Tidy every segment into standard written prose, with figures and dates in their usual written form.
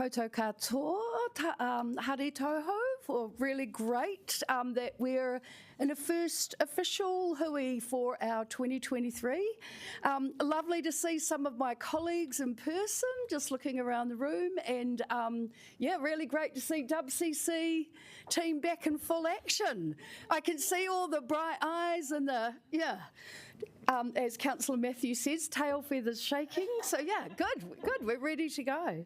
Koutou katoa, Hare Toho, for really great that we're in the first official hui for our 2023. Lovely to see some of my colleagues in person, just looking around the room, and yeah, really great to see WCC team back in full action. I can see all the bright eyes and the, as Councillor Matthews says, tail feathers shaking. So yeah, good, we're ready to go.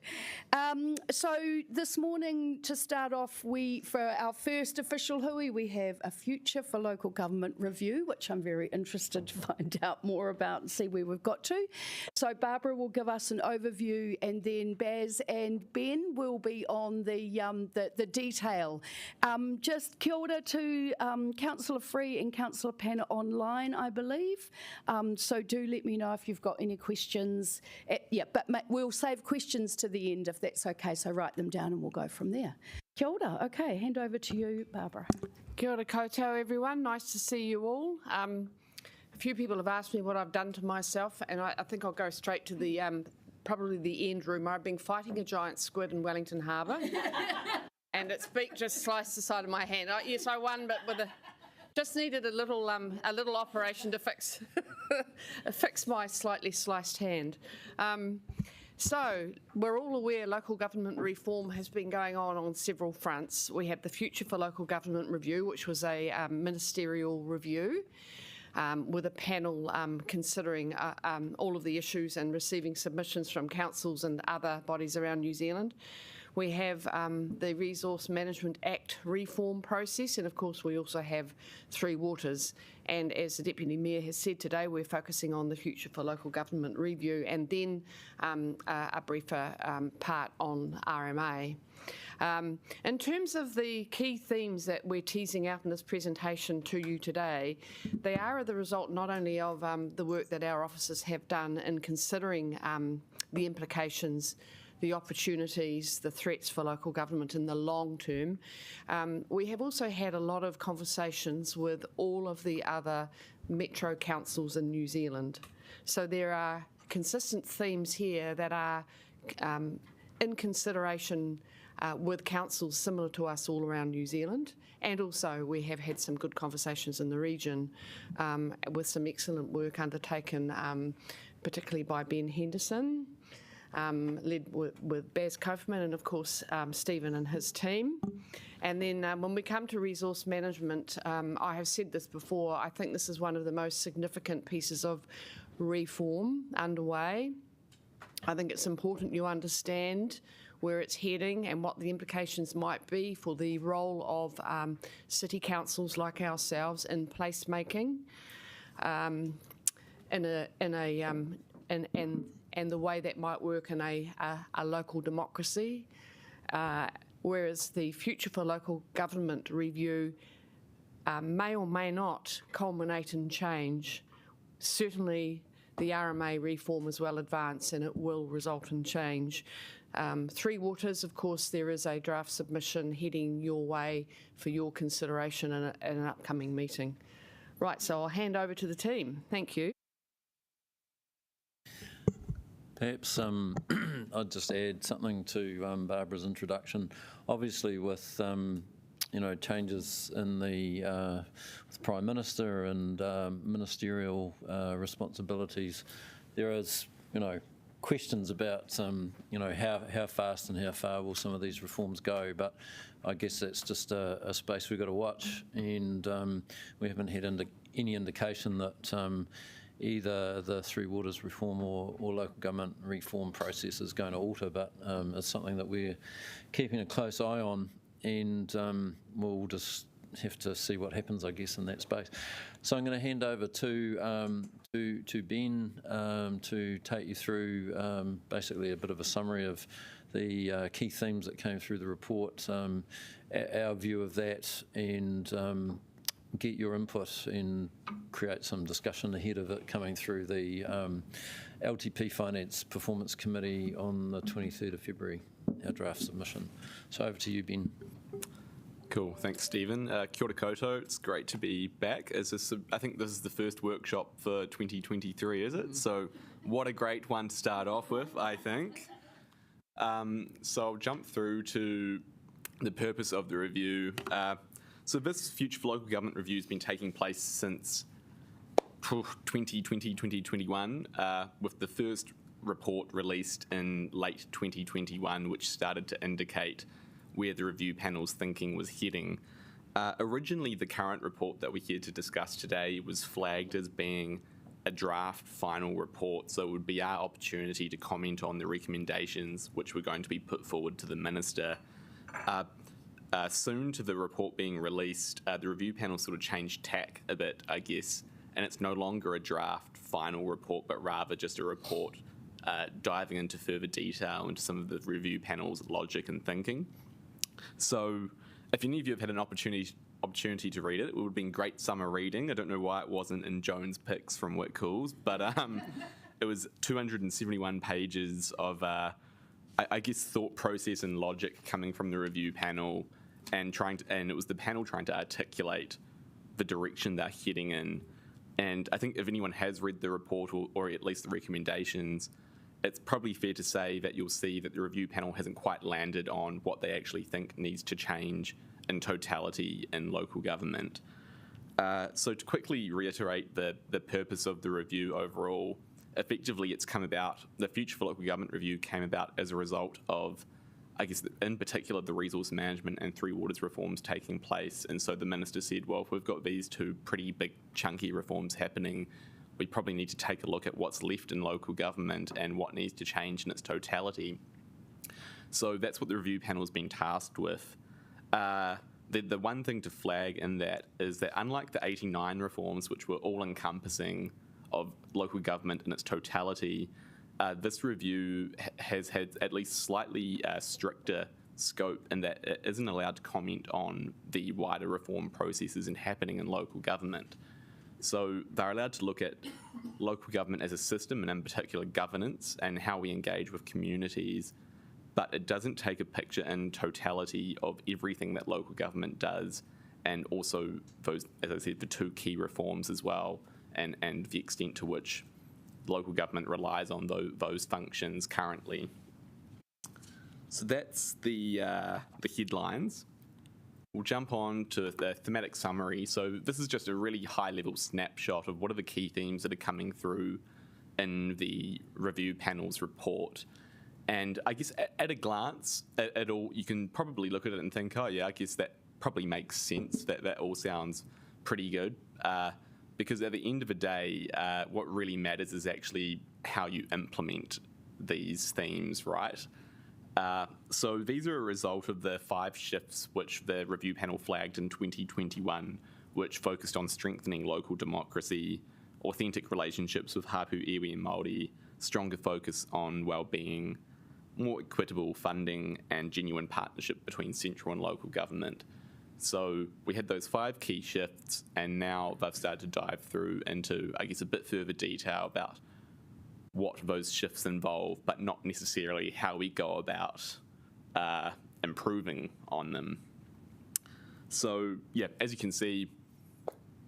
So this morning, to start off, for our first official hui, we have a Future for Local Government review, which I'm very interested to find out more about and see where we've got to. So Barbara will give us an overview, and then Baz and Ben will be on the detail. Just kia ora to Councillor Free and Councillor Panna online, I believe. So do let me know if you've got any questions. But we'll save questions to the end if that's okay, so write them down and we'll go from there. Kia ora. Okay, hand over to you, Barbara. Kia ora koutou, everyone. Nice to see you all. A few people have asked me what I've done to myself, and I think I'll go straight to the probably the end room. I've been fighting a giant squid in Wellington Harbour, and its beak just sliced the side of my hand. Yes, I won, but just needed a little operation to fix fix my slightly sliced hand. So we're all aware local government reform has been going on several fronts. We have the Future for Local Government review, which was a ministerial review with a panel considering all of the issues and receiving submissions from councils and other bodies around New Zealand. We have the Resource Management Act reform process, and of course we also have Three Waters. And as the Deputy Mayor has said today, we're focusing on the Future for Local Government review, and then a briefer part on RMA. In terms of the key themes that we're teasing out in this presentation to you today, they are the result not only of the work that our officers have done in considering the implications, the opportunities, the threats for local government in the long term. We have also had a lot of conversations with all of the other metro councils in New Zealand. So there are consistent themes here that are in consideration with councils similar to us all around New Zealand, and also we have had some good conversations in the region with some excellent work undertaken, particularly by Ben Henderson, led with Baz Kaufman and of course Stephen and his team. And then when we come to resource management, I have said this before, I think this is one of the most significant pieces of reform underway. I think it's important you understand where it's heading and what the implications might be for the role of city councils like ourselves in placemaking, and the way that might work in a local democracy. Whereas the Future for Local Government review may or may not culminate in change. Certainly the RMA reform is well advanced and it will result in change. Three Waters, of course, there is a draft submission heading your way for your consideration in an upcoming meeting. Right, so I'll hand over to the team. Thank you. Perhaps I'd just add something to Barbara's introduction. Obviously, with changes in the with Prime Minister and ministerial responsibilities, there is questions about how fast and how far will some of these reforms go. But I guess that's just a space we've got to watch, and we haven't had any indication that either the Three Waters reform or local government reform process is going to alter, but it's something that we're keeping a close eye on, and we'll just have to see what happens, I guess, in that space. So I'm going to hand over to Ben to take you through basically a bit of a summary of the key themes that came through the report, our view of that, and get your input and create some discussion ahead of it coming through the LTP Finance Performance Committee on the 23rd of February, our draft submission. So over to you, Ben. Cool, thanks Stephen. Kia ora koutou, it's great to be back. I think this is the first workshop for 2023, is it? So what a great one to start off with, I think. So I'll jump through to the purpose of the review. So this Future for Local Government review has been taking place since 2021, with the first report released in late 2021, which started to indicate where the review panel's thinking was heading. Originally, the current report that we're here to discuss today was flagged as being a draft final report, so it would be our opportunity to comment on the recommendations which were going to be put forward to the Minister. Soon to the report being released, the review panel sort of changed tack a bit, I guess, and it's no longer a draft final report, but rather just a report diving into further detail into some of the review panel's logic and thinking. So if any of you have had an opportunity to read it, it would have been great summer reading. I don't know why it wasn't in Joan's picks from WitCools, but it was 271 pages of, I guess, thought process and logic coming from the review panel, and it was the panel trying to articulate the direction they're heading in. And I think if anyone has read the report or at least the recommendations, it's probably fair to say that you'll see that the review panel hasn't quite landed on what they actually think needs to change in totality in local government. So to quickly reiterate the purpose of the review overall, effectively it's come about, the Future for Local Government review came about as a result of, I guess, in particular, the resource management and Three Waters reforms taking place. And so the Minister said, well, if we've got these two pretty big chunky reforms happening, we probably need to take a look at what's left in local government and what needs to change in its totality. So that's what the review panel has been tasked with. The one thing to flag in that is that unlike the 89 reforms, which were all-encompassing of local government in its totality, this review has had at least slightly stricter scope in that it isn't allowed to comment on the wider reform processes and happening in local government. So they're allowed to look at local government as a system, and in particular governance and how we engage with communities, but it doesn't take a picture in totality of everything that local government does, and also those, as I said, the two key reforms as well, and the extent to which local government relies on those functions currently. So that's the headlines. We'll jump on to the thematic summary. So this is just a really high-level snapshot of what are the key themes that are coming through in the review panel's report. And I guess at a glance at all, you can probably look at it and think, oh yeah, I guess that probably makes sense, that all sounds pretty good. Because at the end of the day, what really matters is actually how you implement these themes, right? So these are a result of the 5 shifts which the review panel flagged in 2021, which focused on strengthening local democracy, authentic relationships with Hapu, Iwi and Māori, stronger focus on well-being, more equitable funding, and genuine partnership between central and local government. So we had those 5 key shifts, and now they've started to dive through into, I guess, a bit further detail about what those shifts involve, but not necessarily how we go about improving on them. So, yeah, as you can see,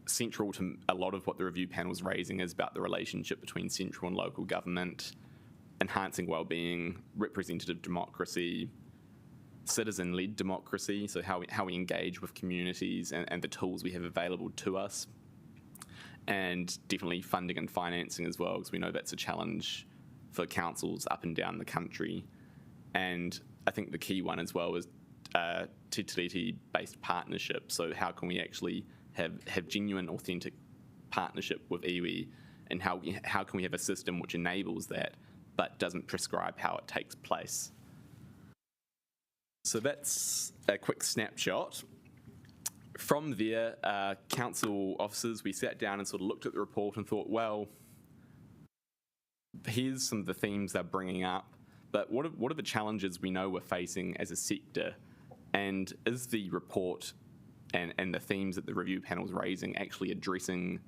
central to a lot of what the review panel is raising is about the relationship between central and local government, enhancing well-being, representative democracy, citizen-led democracy, so how we engage with communities and the tools we have available to us, and definitely funding and financing as well, because we know that's a challenge for councils up and down the country. And I think the key one as well is Te Tiriti-based partnership. So how can we actually have genuine, authentic partnership with iwi, and how can we have a system which enables that but doesn't prescribe how it takes place? So that's a quick snapshot. From there, council officers, we sat down and sort of looked at the report and thought, well, here's some of the themes they're bringing up, but what are the challenges we know we're facing as a sector? And is the report and the themes that the review panel is raising actually addressing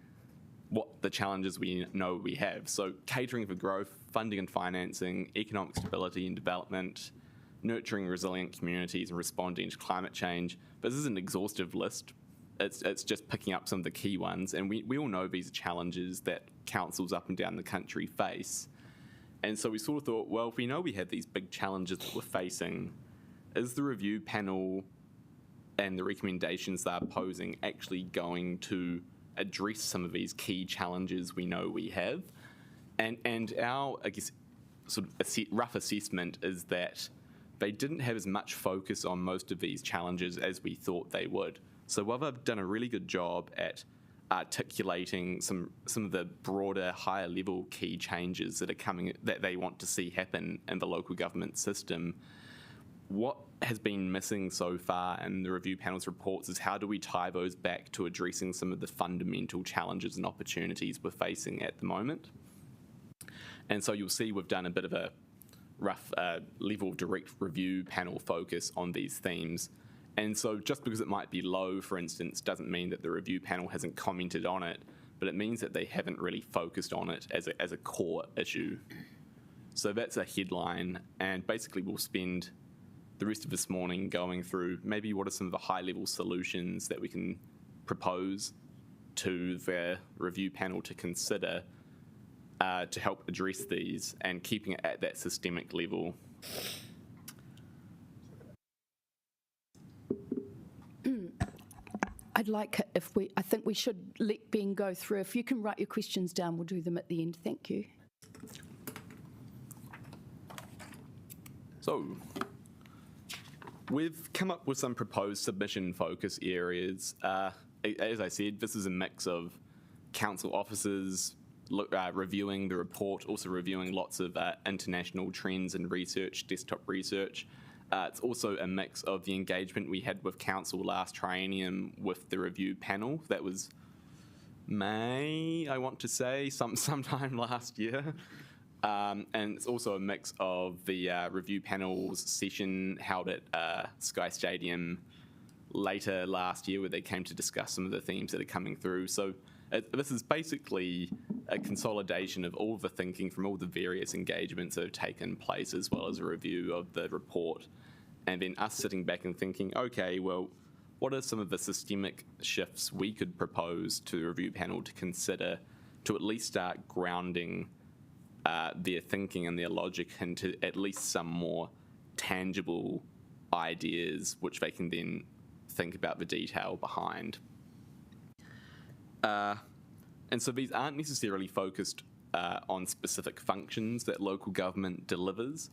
what the challenges we know we have? So catering for growth, funding and financing, economic stability and development, nurturing resilient communities and responding to climate change. But this is an exhaustive list. It's just picking up some of the key ones. And we all know these are challenges that councils up and down the country face. And so we sort of thought, well, if we know we have these big challenges that we're facing, is the review panel and the recommendations they're posing actually going to address some of these key challenges we know we have? And our, I guess, sort of rough assessment is that they didn't have as much focus on most of these challenges as we thought they would. So while they've done a really good job at articulating some of the broader, higher level key changes that are coming, that they want to see happen in the local government system, what has been missing so far in the review panel's reports is how do we tie those back to addressing some of the fundamental challenges and opportunities we're facing at the moment. And so you'll see we've done a bit of a rough level of direct review panel focus on these themes. And so just because it might be low, for instance, doesn't mean that the review panel hasn't commented on it, but it means that they haven't really focused on it as a core issue. So that's a headline, and basically we'll spend the rest of this morning going through maybe what are some of the high-level solutions that we can propose to the review panel to consider to help address these and keeping it at that systemic level. I think we should let Ben go through. If you can write your questions down, we'll do them at the end. Thank you. So, we've come up with some proposed submission focus areas. As I said, this is a mix of council officers reviewing the report, also reviewing lots of international trends and research, desktop research. It's also a mix of the engagement we had with council last triennium with the review panel. That was May, I want to say, sometime last year. And it's also a mix of the review panel's session held at Sky Stadium later last year, where they came to discuss some of the themes that are coming through. So this is basically a consolidation of all the thinking from all the various engagements that have taken place, as well as a review of the report. And then us sitting back and thinking, okay, well, what are some of the systemic shifts we could propose to the review panel to consider to at least start grounding their thinking and their logic into at least some more tangible ideas, which they can then think about the detail behind. And so these aren't necessarily focused on specific functions that local government delivers,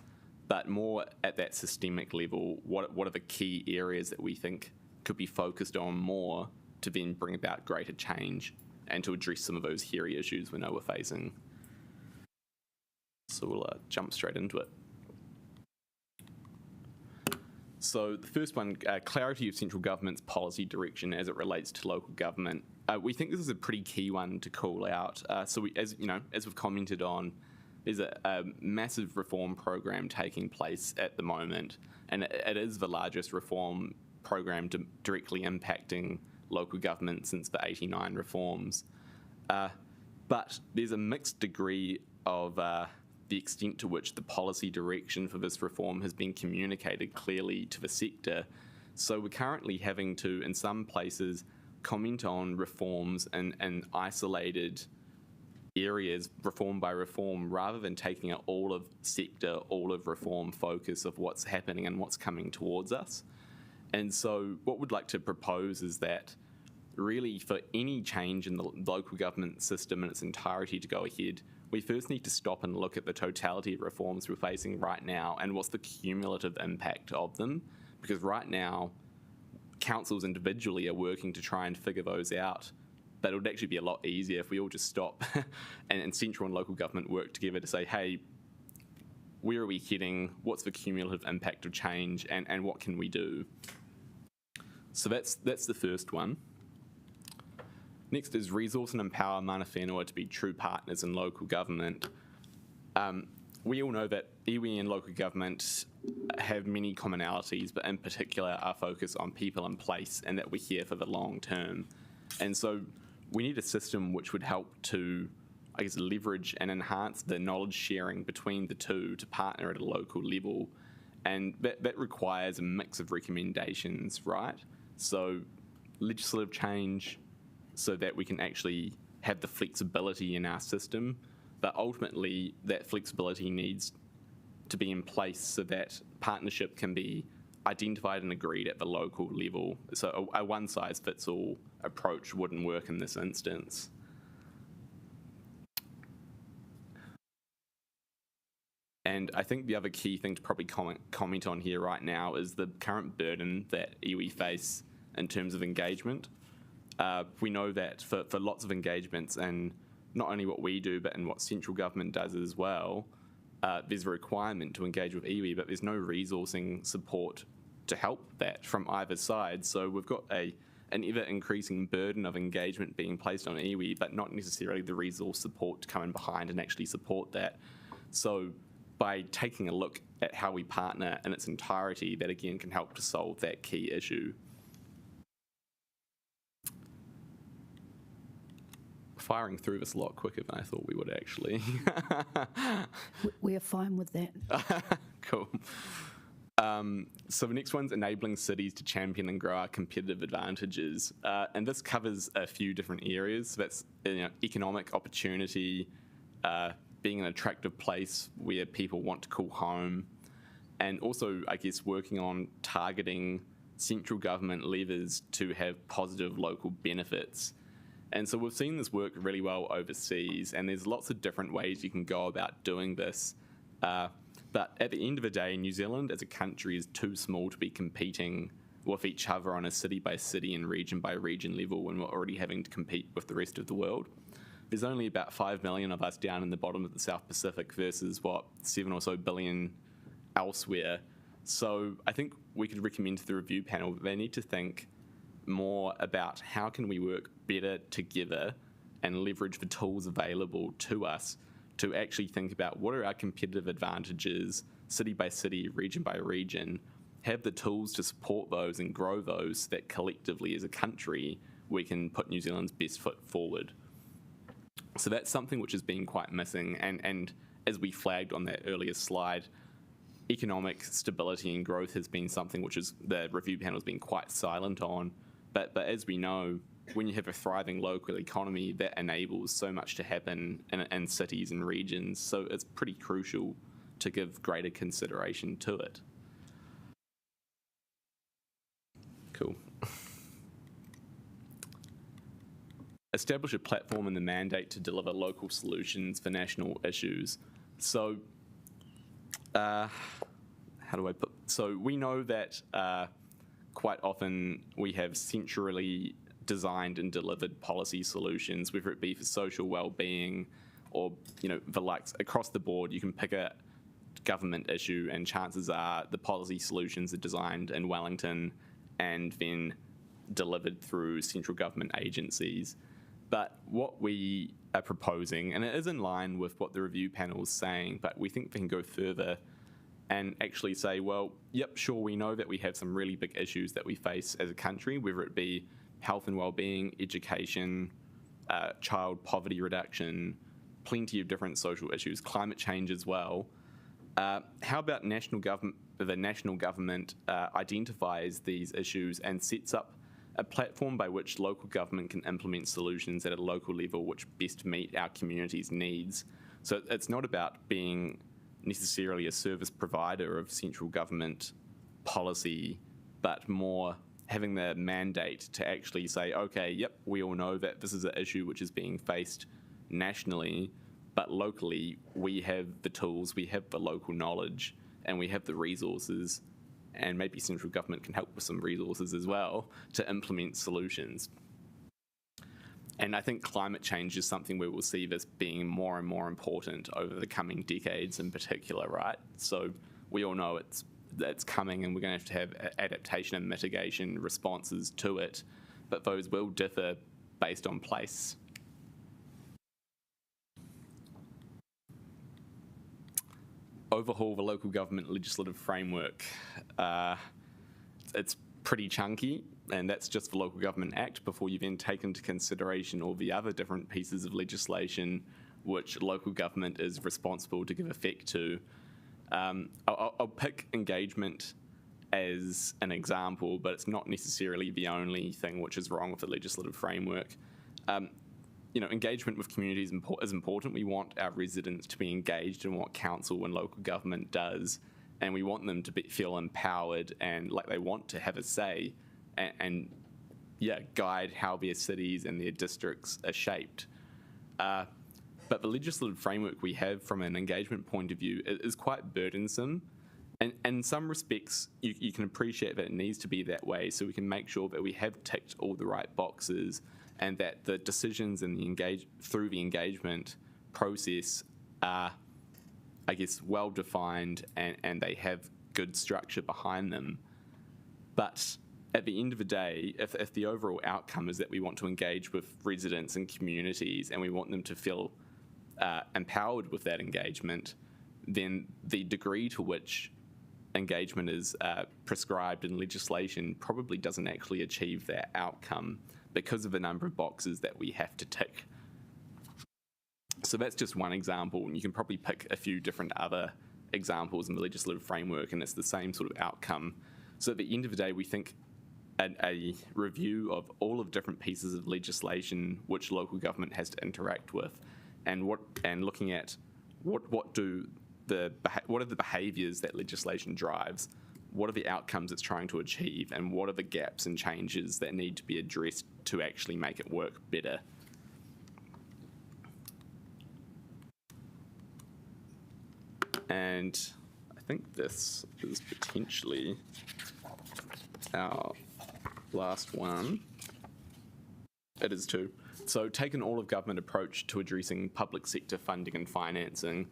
but more at that systemic level, what are the key areas that we think could be focused on more to then bring about greater change and to address some of those hairy issues we know we're facing. So we'll jump straight into it. So the first one, clarity of central government's policy direction as it relates to local government. We think this is a pretty key one to call out. So as we've commented on, there's a massive reform program taking place at the moment, and it is the largest reform program directly impacting local government since the '89 reforms. But there's a mixed degree of the extent to which the policy direction for this reform has been communicated clearly to the sector. So we're currently having to, in some places, comment on reforms in isolated areas, reform by reform, rather than taking an all of sector, all of reform focus of what's happening and what's coming towards us. And so what we'd like to propose is that really for any change in the local government system in its entirety to go ahead, we first need to stop and look at the totality of reforms we're facing right now and what's the cumulative impact of them. Because right now, councils individually are working to try and figure those out, but it would actually be a lot easier if we all just stop and central and local government work together to say, hey, where are we heading? What's the cumulative impact of change, and what can we do? So that's the first one. Next is resource and empower mana whenua to be true partners in local government. We all know that iwi and local government have many commonalities, but in particular our focus on people and place, and that we're here for the long term. And so we need a system which would help to, I guess, leverage and enhance the knowledge sharing between the two to partner at a local level. And that requires a mix of recommendations, right? So legislative change so that we can actually have the flexibility in our system but ultimately that flexibility needs to be in place so that partnership can be identified and agreed at the local level. So a one-size-fits-all approach wouldn't work in this instance. And I think the other key thing to probably comment on here right now is the current burden that iwi face in terms of engagement. We know that for lots of engagements, and not only what we do, but in what central government does as well, there's a requirement to engage with iwi, but there's no resourcing support to help that from either side. So we've got an ever-increasing burden of engagement being placed on iwi, but not necessarily the resource support to come in behind and actually support that. So by taking a look at how we partner in its entirety, that again can help to solve that key issue. Firing through this a lot quicker than I thought we would actually. We're fine with that. Cool. So the next one's enabling cities to champion and grow our competitive advantages. And this covers a few different areas. So that's economic opportunity, being an attractive place where people want to call home, and also, I guess, working on targeting central government levers to have positive local benefits. And so we've seen this work really well overseas, and there's lots of different ways you can go about doing this. But at the end of the day, New Zealand as a country is too small to be competing with each other on a city-by-city and region-by-region level when we're already having to compete with the rest of the world. There's only about 5 million of us down in the bottom of the South Pacific versus, 7 or so billion elsewhere. So I think we could recommend to the review panel that they need to think more about how can we work better together and leverage the tools available to us to actually think about what are our competitive advantages, city by city, region by region, have the tools to support those and grow those so that collectively as a country we can put New Zealand's best foot forward. So that's something which has been quite missing, and as we flagged on that earlier slide, economic stability and growth has been something which is the review panel has been quite silent on. But as we know, when you have a thriving local economy, that enables so much to happen in cities and regions. So it's pretty crucial to give greater consideration to it. Cool. Establish a platform and the mandate to deliver local solutions for national issues. So, how do I put? So we know that quite often we have centrally designed and delivered policy solutions, whether it be for social well-being or the likes across the board. You can pick a government issue, and chances are the policy solutions are designed in Wellington and then delivered through central government agencies. But what we are proposing, and it is in line with what the review panel is saying, but we think we can go further and actually say, well, yep, sure, we know that we have some really big issues that we face as a country, whether it be health and well-being, education, child poverty reduction, plenty of different social issues, climate change as well. How about the national government identifies these issues and sets up a platform by which local government can implement solutions at a local level which best meet our community's needs. So it's not about being necessarily a service provider of central government policy, but more having the mandate to actually say, okay, yep, we all know that this is an issue which is being faced nationally, but locally we have the tools, we have the local knowledge, and we have the resources, and maybe central government can help with some resources as well to implement solutions. And I think climate change is something where we'll see this being more and more important over the coming decades in particular, right? So we all know it's coming, and we're going to have adaptation and mitigation responses to it, but those will differ based on place. Overhaul the local government legislative framework. It's pretty chunky, and that's just the Local Government Act before you then take into consideration all the other different pieces of legislation which local government is responsible to give effect to. I'll pick engagement as an example, but it's not necessarily the only thing which is wrong with the legislative framework. engagement with communities is important. We want our residents to be engaged in what council and local government does, and we want them to feel empowered and like they want to have a say and guide how their cities and their districts are shaped. But the legislative framework we have from an engagement point of view is quite burdensome. And in some respects, you can appreciate that it needs to be that way so we can make sure that we have ticked all the right boxes and that the decisions in through the engagement process are, I guess, well defined and they have good structure behind them. But at the end of the day, if the overall outcome is that we want to engage with residents and communities and we want them to feel empowered with that engagement, then the degree to which engagement is prescribed in legislation probably doesn't actually achieve that outcome because of the number of boxes that we have to tick. So that's just one example, and you can probably pick a few different other examples in the legislative framework, and it's the same sort of outcome. So at the end of the day, we think a review of all of different pieces of legislation which local government has to interact with, and looking at what are the behaviours that legislation drives, what are the outcomes it's trying to achieve, and what are the gaps and changes that need to be addressed to actually make it work better. And I think this is potentially our last one. It is too. So take an all-of-government approach to addressing public sector funding and financing.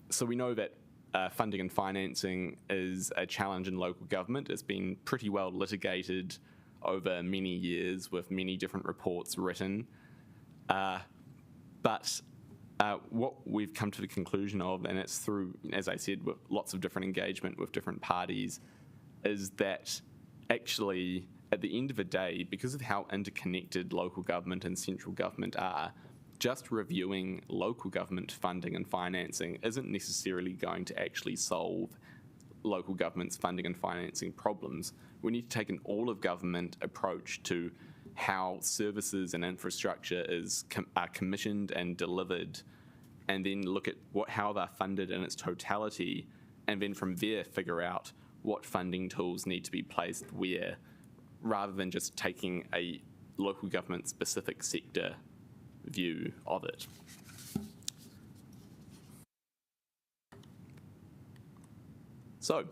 So we know that funding and financing is a challenge in local government. It's been pretty well litigated over many years with many different reports written. But what we've come to the conclusion of, and it's through, as I said, with lots of different engagement with different parties, is that actually at the end of the day, because of how interconnected local government and central government are, just reviewing local government funding and financing isn't necessarily going to actually solve local government's funding and financing problems. We need to take an all-of-government approach to how services and infrastructure are commissioned and delivered, and then look at how they're funded in its totality, and then from there figure out what funding tools need to be placed where, rather than just taking a local government specific sector view of it. So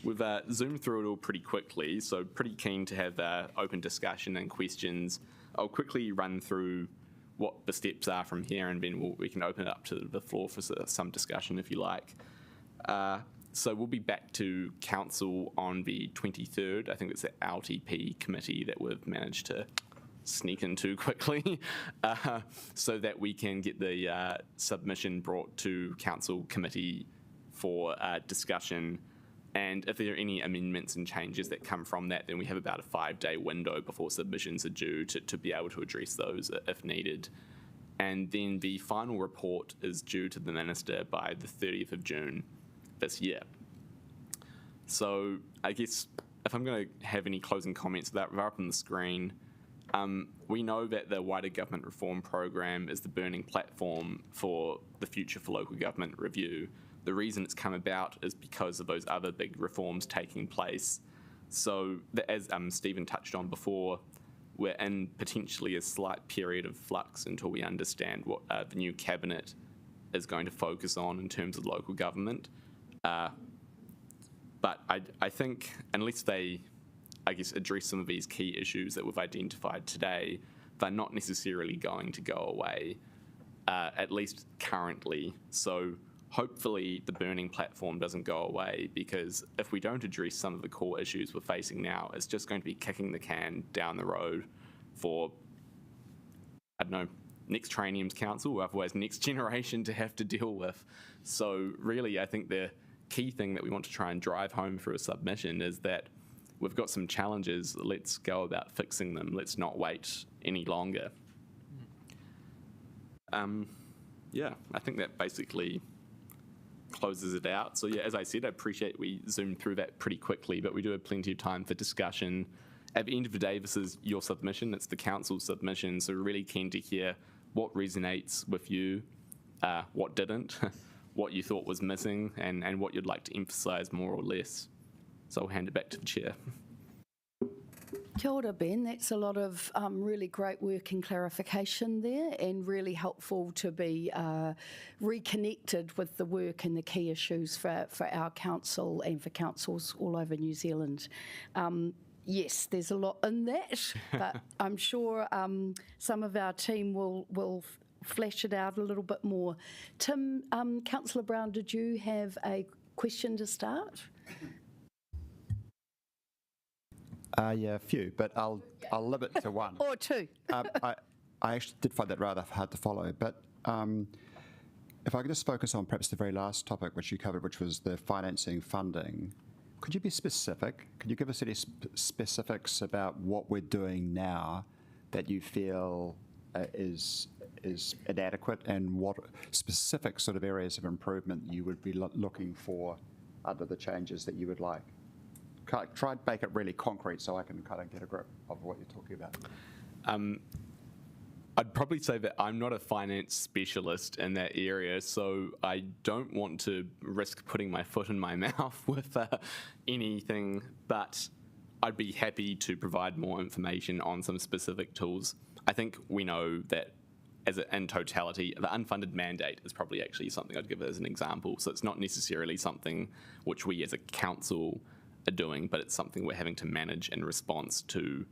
we've zoomed through it all pretty quickly, so pretty keen to have open discussion and questions. I'll quickly run through what the steps are from here, and then we can open it up to the floor for some discussion if you like. So we'll be back to council on the 23rd. I think it's the LTP committee that we've managed to sneak into quickly so that we can get the submission brought to council committee for discussion. And if there are any amendments and changes that come from that, then we have about a 5-day window before submissions are due to be able to address those if needed. And then the final report is due to the Minister by the 30th of June this year. So I guess if I'm going to have any closing comments, that are up on the screen. We know that the wider government reform program is the burning platform for the Future for Local Government review. The reason it's come about is because of those other big reforms taking place. So as Stephen touched on before, we're in potentially a slight period of flux until we understand what the new cabinet is going to focus on in terms of local government. But I think unless they, I guess, address some of these key issues that we've identified today, they're not necessarily going to go away, at least currently. So hopefully the burning platform doesn't go away, because if we don't address some of the core issues we're facing now, it's just going to be kicking the can down the road for, I don't know, next Trainium's council, or otherwise next generation to have to deal with. So really, I think the key thing that we want to try and drive home through a submission is that we've got some challenges. Let's go about fixing them. Let's not wait any longer. Yeah, I think that basically closes it out. So yeah, as I said, I appreciate we zoomed through that pretty quickly, but we do have plenty of time for discussion. at the end of the day, this is your submission, it's the council's submission, so we're really keen to hear what resonates with you, what didn't, what you thought was missing, and what you'd like to emphasise more or less. So I'll hand it back to the chair. Kia ora, Ben. That's a lot of really great work and clarification there, and really helpful to be reconnected with the work and the key issues for our council and for councils all over New Zealand. Yes, there's a lot in that, but I'm sure some of our team will flesh it out a little bit more. Tim, Councillor Brown, did you have a question to start? Yeah, a few, but I'll limit to one. Or two. I actually did find that rather hard to follow, but if I could just focus on perhaps the very last topic which you covered, which was the financing funding. Could you be specific? Could you give us any specifics about what we're doing now that you feel is inadequate, and what specific sort of areas of improvement you would be looking for under the changes that you would like? Try and make it really concrete so I can kind of get a grip of what you're talking about. I'd probably say that I'm not a finance specialist in that area, so I don't want to risk putting my foot in my mouth with anything, but I'd be happy to provide more information on some specific tools. I think we know that in totality, the unfunded mandate is probably actually something I'd give as an example, so it's not necessarily something which we as a council are doing, but it's something we're having to manage in response to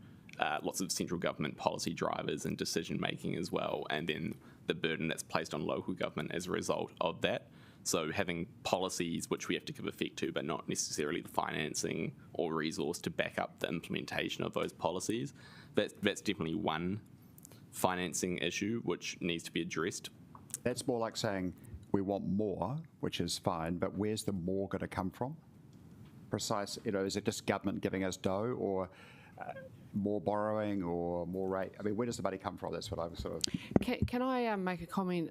lots of central government policy drivers and decision making as well, and then the burden that's placed on local government as a result of that. So having policies which we have to give effect to, but not necessarily the financing or resource to back up the implementation of those policies, that's definitely one financing issue which needs to be addressed. That's more like saying we want more, which is fine, but where's the more going to come from? Precise, is it just government giving us dough, or more borrowing, or more rate? I mean, where does the money come from? That's what I was sort of... Can I make a comment?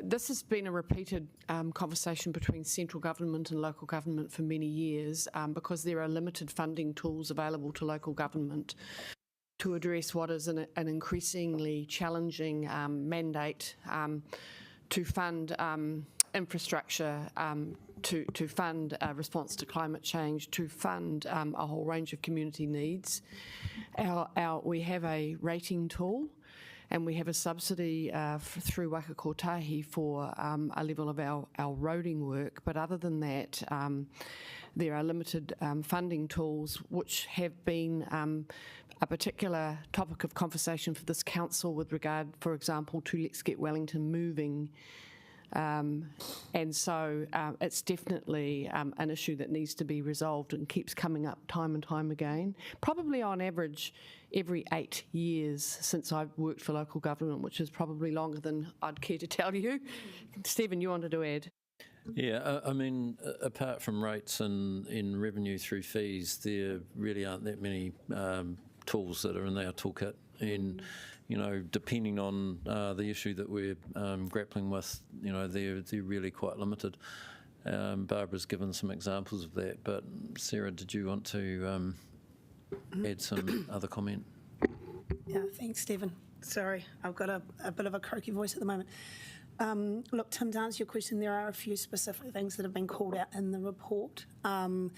This has been a repeated conversation between central government and local government for many years, because there are limited funding tools available to local government to address what is an increasingly challenging mandate to fund infrastructure, to fund response to climate change, to fund a whole range of community needs. We have a rating tool, and we have a subsidy through Waka Kotahi for a level of our roading work. But other than that, there are limited funding tools which have been a particular topic of conversation for this council with regard, for example, to Let's Get Wellington Moving. And so it's definitely an issue that needs to be resolved and keeps coming up time and time again. Probably on average every 8 years since I've worked for local government, which is probably longer than I'd care to tell you. Stephen, you wanted to add? Yeah, I mean, apart from rates and in revenue through fees, there really aren't that many tools that are in our toolkit. And depending on the issue that we're grappling with, they're really quite limited. Barbara's given some examples of that, but Sarah, did you want to add some other comment? Yeah, thanks, Stephen. Sorry, I've got a bit of a croaky voice at the moment. Look, Tim, to answer your question, there are a few specific things that have been called out in the report, and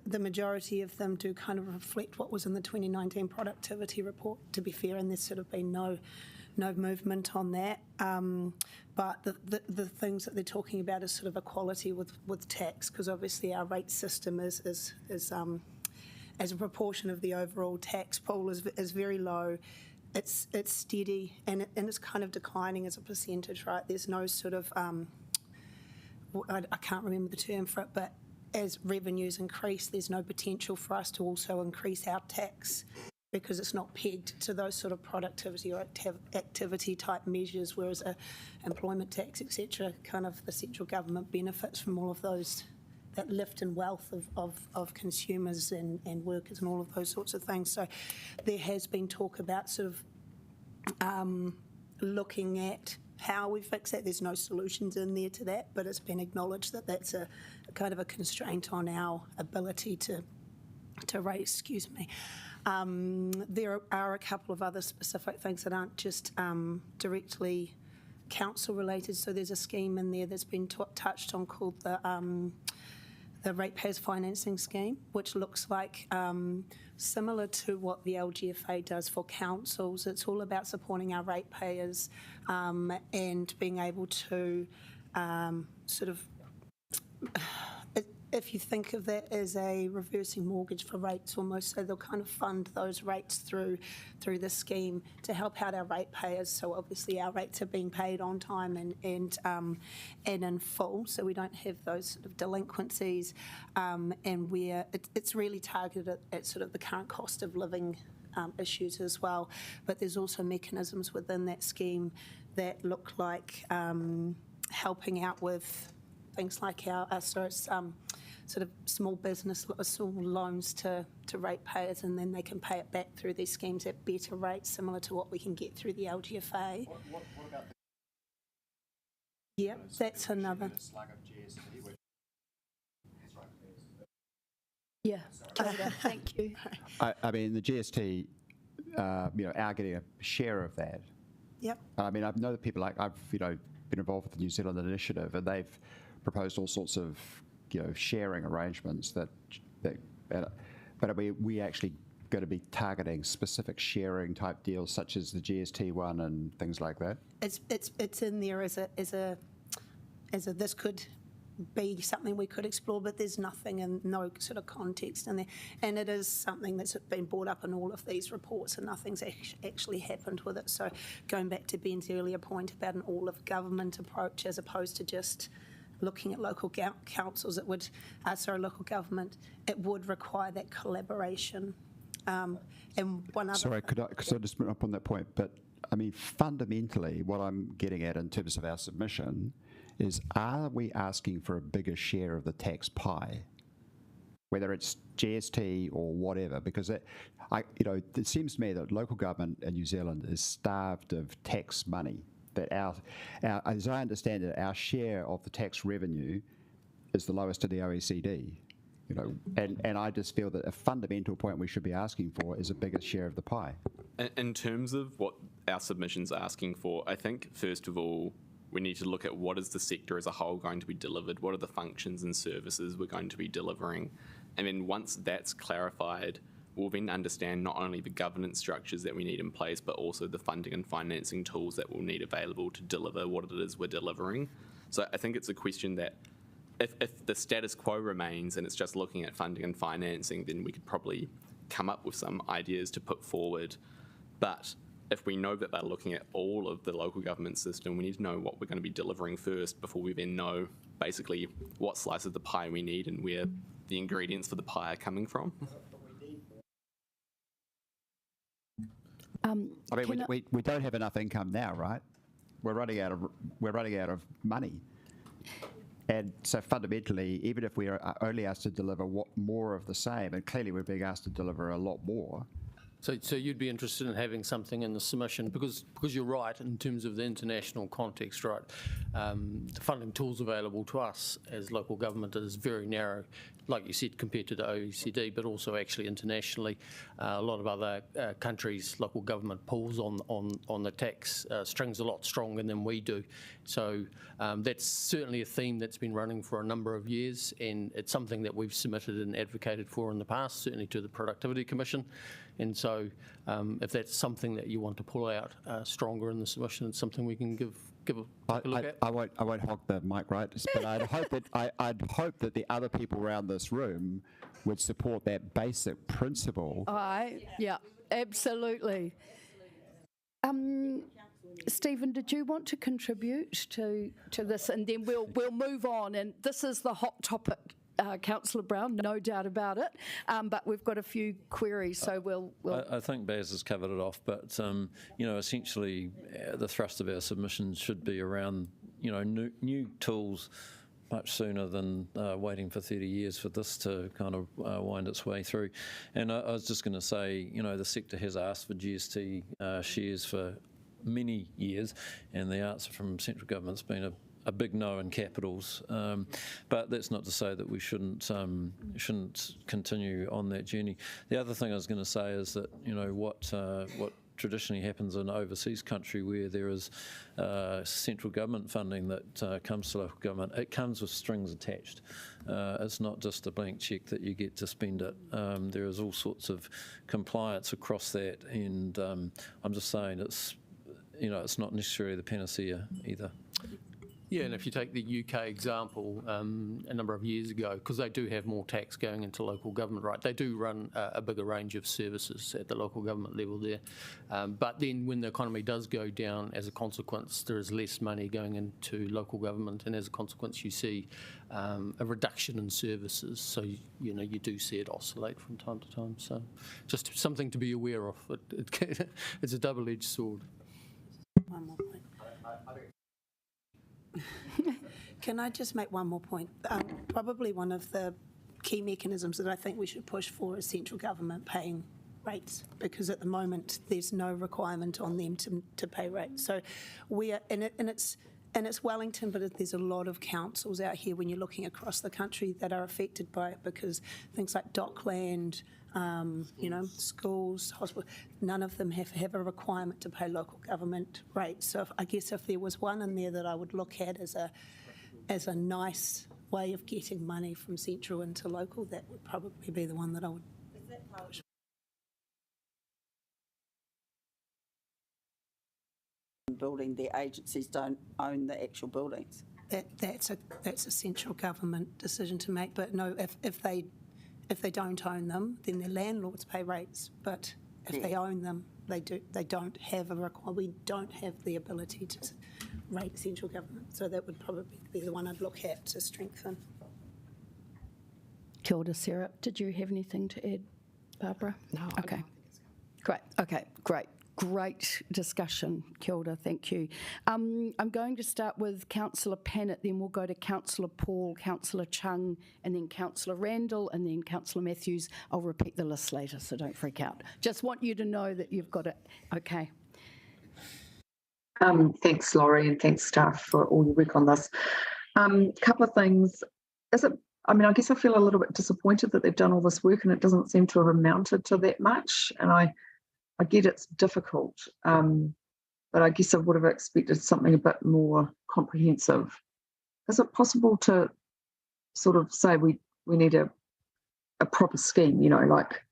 the majority of them do kind of reflect what was in the 2019 productivity report, to be fair, and there's sort of been no movement on that. But the things that they're talking about is sort of equality with tax, because obviously our rate system is as a proportion of the overall tax pool is very low. It's steady and it's kind of declining as a percentage, right? There's no sort of, I can't remember the term for it, but as revenues increase, there's no potential for us to also increase our tax because it's not pegged to those sort of productivity or activity type measures, whereas employment tax, etc., kind of the central government benefits from all of those, that lift in wealth of consumers and workers and all of those sorts of things. So there has been talk about sort of looking at how we fix that. There's no solutions in there to that, but it's been acknowledged that that's a kind of a constraint on our ability to rate, excuse me. There are a couple of other specific things that aren't just directly council related. So there's a scheme in there that's been touched on called the Ratepayers Financing Scheme, which looks like similar to what the LGFA does for councils. It's all about supporting our ratepayers and being able to sort of, if you think of that as a reversing mortgage for rates almost, so they'll kind of fund those rates through the scheme to help out our ratepayers. So obviously our rates are being paid on time and in full, so we don't have those sort of delinquencies, and it's really targeted at sort of the current cost of living issues as well. But there's also mechanisms within that scheme that look like helping out with things like sort of small business small loans to ratepayers, and then they can pay it back through these schemes at better rates, similar to what we can get through the LGFA. What about Yeah, that's another. Yeah, thank you. I mean, the GST, are getting a share of that. Yep. I mean, I know that people I've been involved with the New Zealand Initiative, and they've proposed all sorts of sharing arrangements but are we actually going to be targeting specific sharing type deals such as the GST one and things like that? It's in there as a this could be something we could explore, but there's nothing in no sort of context in there, and it is something that's been brought up in all of these reports, and nothing's actually happened with it. So going back to Ben's earlier point about an all of government approach as opposed to just looking at local councils, local government, it would require that collaboration. And one other. Sorry, could I just put up on that point? But I mean, fundamentally, what I'm getting at in terms of our submission is: are we asking for a bigger share of the tax pie, whether it's GST or whatever? Because it seems to me that local government in New Zealand is starved of tax money. That as I understand it, our share of the tax revenue is the lowest in the OECD. And I just feel that a fundamental point we should be asking for is a bigger share of the pie. In terms of what our submission's asking for, I think first of all we need to look at what is the sector as a whole going to be delivered, what are the functions and services we're going to be delivering, and then once that's clarified, we'll then understand not only the governance structures that we need in place, but also the funding and financing tools that we'll need available to deliver what it is we're delivering. So I think it's a question that if the status quo remains and it's just looking at funding and financing, then we could probably come up with some ideas to put forward. But if we know that they're looking at all of the local government system, we need to know what we're going to be delivering first before we then know basically what slice of the pie we need and where the ingredients for the pie are coming from. I mean, we don't have enough income now, right? We're running out of money, and so fundamentally, even if we are only asked to deliver more of the same, and clearly we're being asked to deliver a lot more. So you'd be interested in having something in the submission because you're right in terms of the international context, right? The funding tools available to us as local government is very narrow, like you said, compared to the OECD, but also actually internationally. A lot of other countries' local government pulls on the tax strings a lot stronger than we do. So that's certainly a theme that's been running for a number of years, and it's something that we've submitted and advocated for in the past, certainly to the Productivity Commission. And so if that's something that you want to pull out stronger in the submission, it's something we can give a look at. I won't hog the mic, right? But I'd hope that the other people around this room would support that basic principle. Yeah, absolutely. Stephen, did you want to contribute to this? And then we'll move on. And this is the hot topic. Councillor Brown, no doubt about it, but we've got a few queries, so we'll... I think Baz has covered it off, but essentially the thrust of our submissions should be around new tools much sooner than waiting for 30 years for this to kind of wind its way through. And I was just going to say, the sector has asked for GST shares for many years, and the answer from central government's been a big no in capitals, but that's not to say that we shouldn't continue on that journey. The other thing I was going to say is that what traditionally happens in overseas country where there is central government funding that comes to local government, it comes with strings attached. It's not just a blank cheque that you get to spend it. There is all sorts of compliance across that, and I'm just saying it's not necessarily the panacea either. Yeah, and if you take the UK example, a number of years ago, because they do have more tax going into local government, right, they do run a bigger range of services at the local government level there. But then when the economy does go down, as a consequence, there is less money going into local government, and as a consequence, you see a reduction in services. So, you do see it oscillate from time to time. So just something to be aware of. It's a double-edged sword. One more point. Can I just make one more point? Probably one of the key mechanisms that I think we should push for is central government paying rates, because at the moment there's no requirement on them to pay rates. So we are, and it's Wellington, but there's a lot of councils out here when you're looking across the country that are affected by it, because things like Dockland, schools, hospitals, none of them have a requirement to pay local government rates. So I guess if there was one in there that I would look at as a nice way of getting money from central into local, that would probably be the one that I would push. Building, the agencies don't own the actual buildings. That's a central government decision to make. But no, if they don't own them, then their landlords pay rates. But if they own them, they don't have we don't have the ability to rate central government. So that would probably be the one I'd look at to strengthen. Kia ora, Sarah. Did you have anything to add, Barbara? No. Okay. Great. Okay, great. Great discussion, Kia ora, thank you. I'm going to start with Councillor Pannett, then we'll go to Councillor Paul, Councillor Chung, and then Councillor Randall, and then Councillor Matthews. I'll repeat the list later, so don't freak out. Just want you to know that you've got it. Okay. Thanks, Laurie, and thanks, staff, for all your work on this. Couple of things. I guess I feel a little bit disappointed that they've done all this work and it doesn't seem to have amounted to that much, and I get it's difficult, but I guess I would have expected something a bit more comprehensive. Is it possible to sort of say we need a proper scheme, like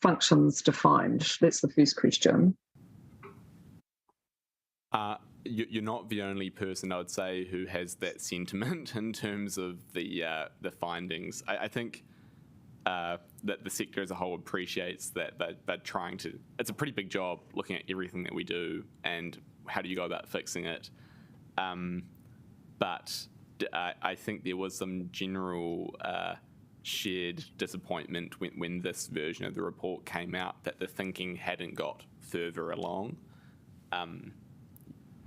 functions defined? That's the first question. You're not the only person, I would say, who has that sentiment in terms of the findings. I think that the sector as a whole appreciates that they're trying to. It's a pretty big job looking at everything that we do and how do you go about fixing it. But I think there was some general shared disappointment when this version of the report came out that the thinking hadn't got further along.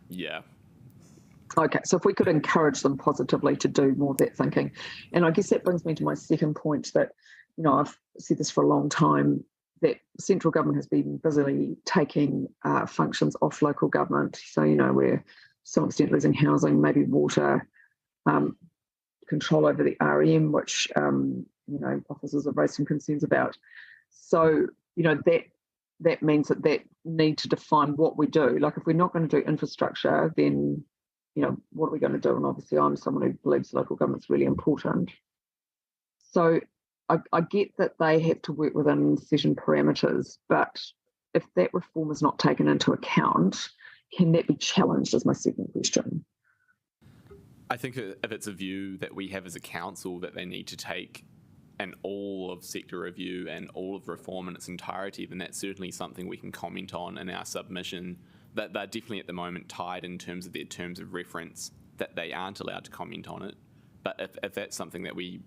Yeah. Okay, so if we could encourage them positively to do more of that thinking. And I guess that brings me to my second point that, I've said this for a long time, that central government has been busily taking functions off local government. So, we're to some extent losing housing, maybe water, control over the RM, which, officers have raised some concerns about. So, that means that need to define what we do. Like, if we're not going to do infrastructure, then what are we going to do? And obviously I'm someone who believes local government's really important. So I get that they have to work within certain parameters, but if that reform is not taken into account, can that be challenged, is my second question. I think if it's a view that we have as a council that they need to take an all of sector review and all of reform in its entirety, then that's certainly something we can comment on in our submission. That they're definitely at the moment tied in terms of their terms of reference, that they aren't allowed to comment on it. But if that's something that we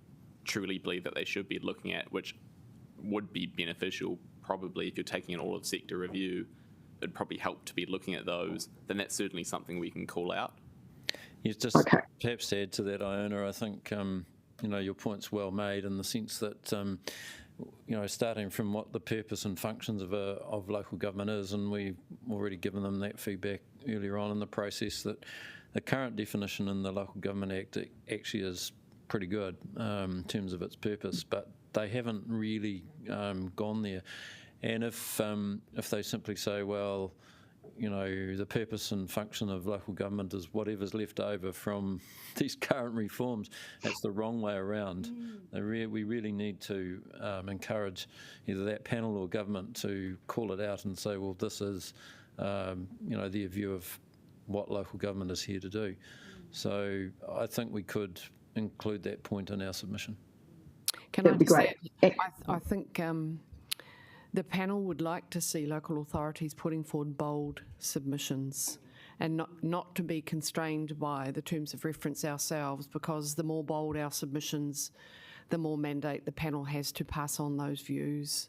truly believe that they should be looking at, which would be beneficial probably if you're taking an all of sector review, it'd probably help to be looking at those, then that's certainly something we can call out. Yes, just perhaps to add to that, Iona, I think your point's well made in the sense that starting from what the purpose and functions of local government is, and we've already given them that feedback earlier on in the process, that the current definition in the Local Government Act actually is pretty good in terms of its purpose, but they haven't really gone there. And if they simply say, well, you know, the purpose and function of local government is whatever's left over from these current reforms, that's the wrong way around. We really need to encourage either that panel or government to call it out and say, well, this is, you know, their view of what local government is here to do. So I think we could include that point in our submission. Can That'd I be just great. add, I think the panel would like to see local authorities putting forward bold submissions and not to be constrained by the terms of reference ourselves, because the more bold our submissions, the more mandate the panel has to pass on those views.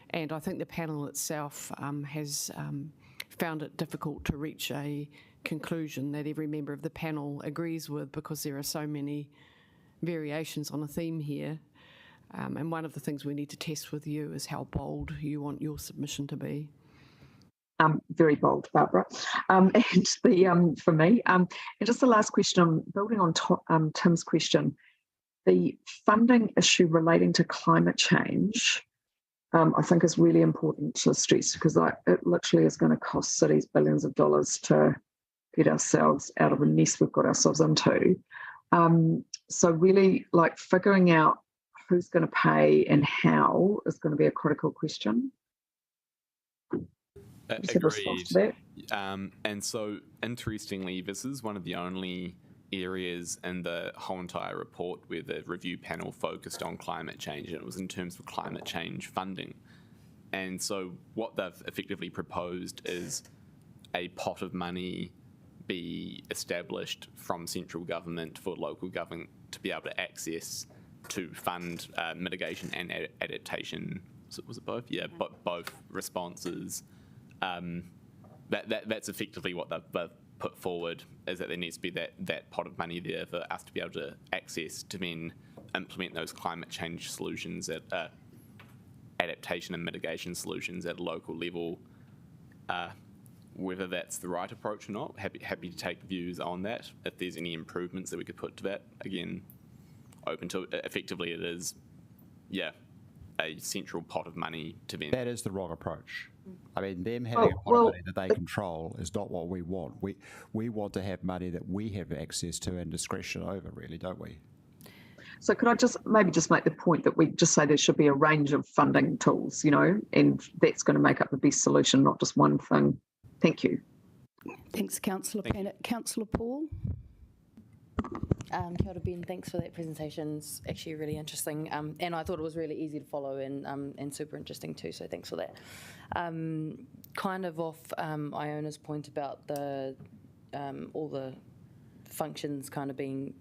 And I think the panel itself has found it difficult to reach a conclusion that every member of the panel agrees with, because there are so many variations on a theme here. And one of the things we need to test with you is how bold you want your submission to be. Very bold, Barbara. And for me, and just the last question, building on Tim's question, the funding issue relating to climate change, I think is really important to stress, because it literally is going to cost cities billions of dollars to get ourselves out of the mess we've got ourselves into. So really, like, figuring out who's going to pay and how is going to be a critical question. Just have a response to that. And so, interestingly, this is one of the only areas in the whole entire report where the review panel focused on climate change, and it was in terms of climate change funding. And so what they've effectively proposed is a pot of money be established from central government for local government to be able to access to fund mitigation and adaptation. So was it both? Yeah, but both responses. That's effectively what they've put forward, is that there needs to be that pot of money there for us to be able to access to then implement those climate change solutions at adaptation and mitigation solutions at a local level. Whether that's the right approach or not, happy to take views on that. If there's any improvements that we could put to that, again, open to it. Effectively, it is, yeah, a central pot of money to them. That is the wrong approach. I mean, them having a pot of money that they control is not what we want. We want to have money that we have access to and discretion over, really, don't we? So could I just make the point that we just say there should be a range of funding tools, you know, and that's going to make up the best solution, not just one thing. Thank you. Thanks, Councillor Pennant. Councillor Paul? Kia ora, Ben. Thanks for that presentation. It's actually really interesting, and I thought it was really easy to follow and super interesting too. So thanks for that. Kind of off Iona's point about the all the functions kind of being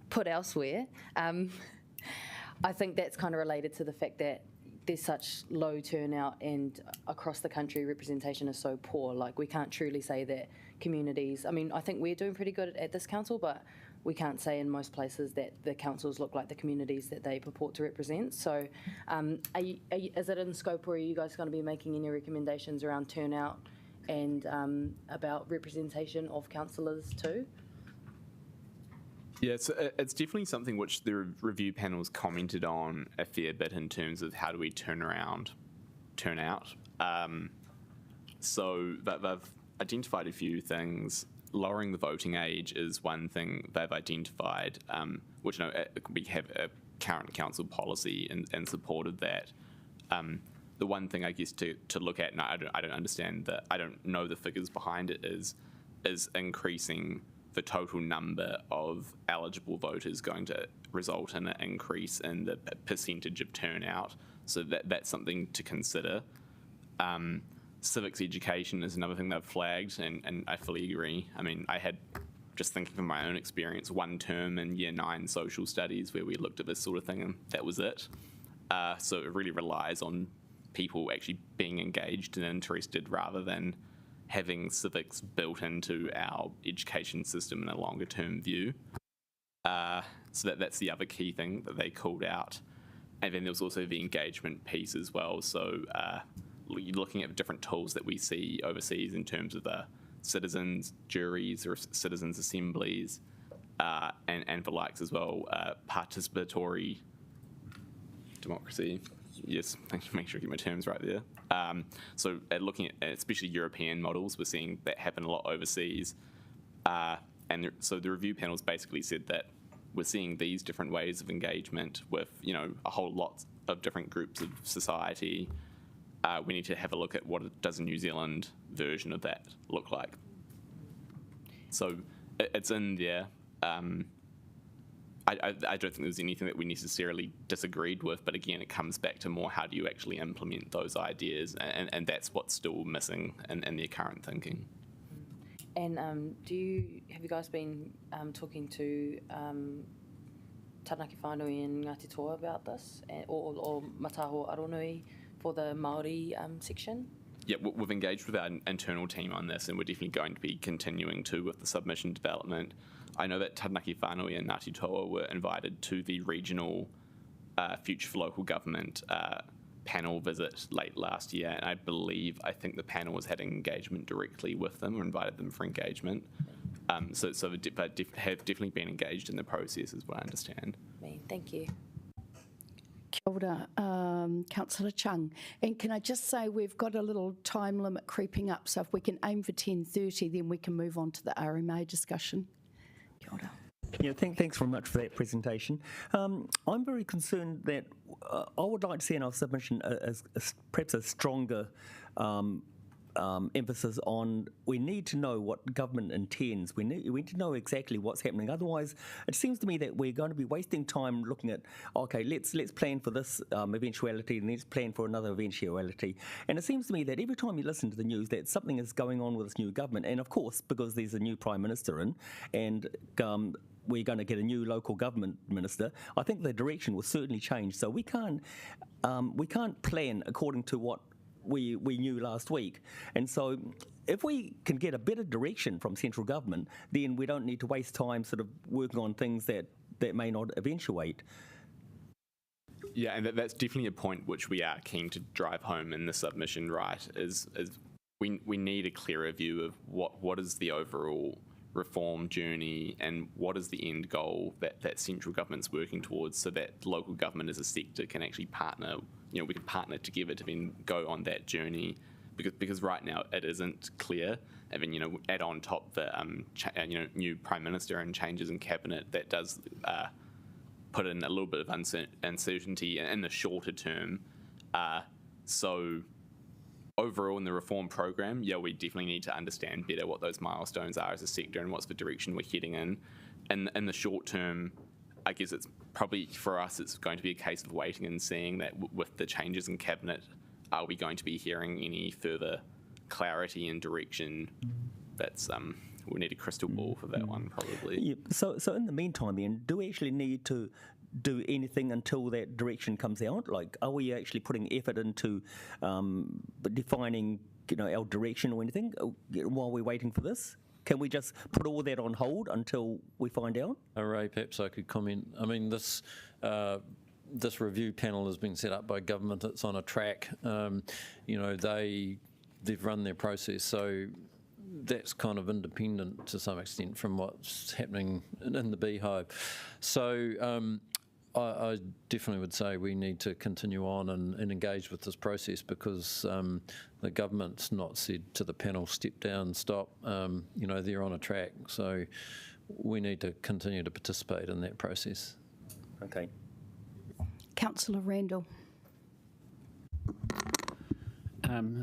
put elsewhere. I think that's kind of related to the fact that there's such low turnout, and across the country representation is so poor. Like, we can't truly say that communities, I mean, I think we're doing pretty good at this council, but we can't say in most places that the councils look like the communities that they purport to represent. So is it in scope, or are you guys going to be making any recommendations around turnout and about representation of councillors too? Yeah, it's definitely something which the review panel's commented on a fair bit in terms of how do we turnout. So they've identified a few things. Lowering the voting age is one thing they've identified, which, you know, we have a current council policy in support of that. The one thing, I guess, to look at, and I don't understand I don't know the figures behind it, is increasing the total number of eligible voters going to result in an increase in the percentage of turnout. So that's something to consider. Civics education is another thing they've flagged, and I fully agree. I mean, I had, just thinking from my own experience, one term in Year 9 social studies where we looked at this sort of thing, and that was it. So it really relies on people actually being engaged and interested, rather than having civics built into our education system in a longer term view. So that's the other key thing that they called out. And then there was also the engagement piece as well. So looking at different tools that we see overseas in terms of the citizens' juries or citizens' assemblies, and the likes as well, participatory democracy. Yes, make sure I get my terms right there. So looking at especially European models, we're seeing that happen a lot overseas. So the review panels basically said that we're seeing these different ways of engagement with, a whole lot of different groups of society. We need to have a look at what does a New Zealand version of that look like. So it's in there. I don't think there's anything that we necessarily disagreed with, but again, it comes back to more how do you actually implement those ideas, and that's what's still missing in their current thinking. And have you guys been talking to Taranaki Whānui and Ngāti Toa about this, or Mataho Aronui for the Māori section? Yeah, we've engaged with our internal team on this, and we're definitely going to be continuing to with the submission development. I know that Taranaki Whānui and Ngāti Toa were invited to the regional Future for Local Government panel visit late last year, and I think the panel was having engagement directly with them or invited them for engagement. So they have definitely been engaged in the process, is what I understand. Thank you. Kia ora, Councillor Chung. And can I just say we've got a little time limit creeping up, so if we can aim for 10:30, then we can move on to the RMA discussion. Kia ora. Yeah, thanks very much for that presentation. I'm very concerned that I would like to see in our submission perhaps a stronger emphasis on we need to know what government intends. We need to know exactly what's happening. Otherwise, it seems to me that we're going to be wasting time looking at, okay, let's plan for this eventuality and let's plan for another eventuality. And it seems to me that every time you listen to the news that something is going on with this new government, and of course, because there's a new Prime Minister in, and we're going to get a new local government minister, I think the direction will certainly change. So we can't plan according to what we knew last week. And so if we can get a better direction from central government, then we don't need to waste time sort of working on things that may not eventuate. Yeah, and that's definitely a point which we are keen to drive home in the submission, right, is we need a clearer view of what is the overall reform journey and what is the end goal that central government's working towards, so that local government as a sector can actually partner, we can partner together to then go on that journey, because right now it isn't clear. And then, add on top the new Prime Minister and changes in cabinet, that does put in a little bit of uncertainty in the shorter term. So overall in the reform program, we definitely need to understand better what those milestones are as a sector and what's the direction we're heading in. And in the short term, I guess it's probably, for us, it's going to be a case of waiting and seeing that with the changes in cabinet, are we going to be hearing any further clarity and direction? That's we need a crystal ball for that one, probably. Yeah. So in the meantime, then, do we actually need to do anything until that direction comes out? Like, are we actually putting effort into defining, our direction or anything while we're waiting for this? Can we just put all that on hold until we find out? Ray, perhaps I could comment. I mean, this review panel has been set up by government. It's on a track. They've run their process, so that's kind of independent to some extent from what's happening in the beehive. So I definitely would say we need to continue on and engage with this process, because the government's not said to the panel, step down, stop. They're on a track. So we need to continue to participate in that process. Okay. Councillor Randall.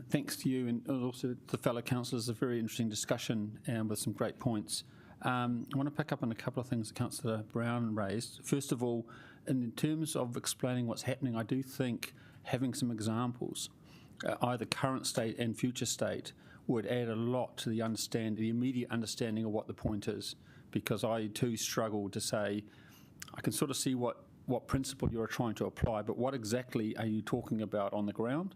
Thanks to you and also the fellow councillors. A very interesting discussion and with some great points. I want to pick up on a couple of things that Councillor Brown raised. First of all, in terms of explaining what's happening, I do think having some examples, either current state and future state, would add a lot to the immediate understanding of what the point is. Because I too struggle to say, I can sort of see what principle you're trying to apply, but what exactly are you talking about on the ground?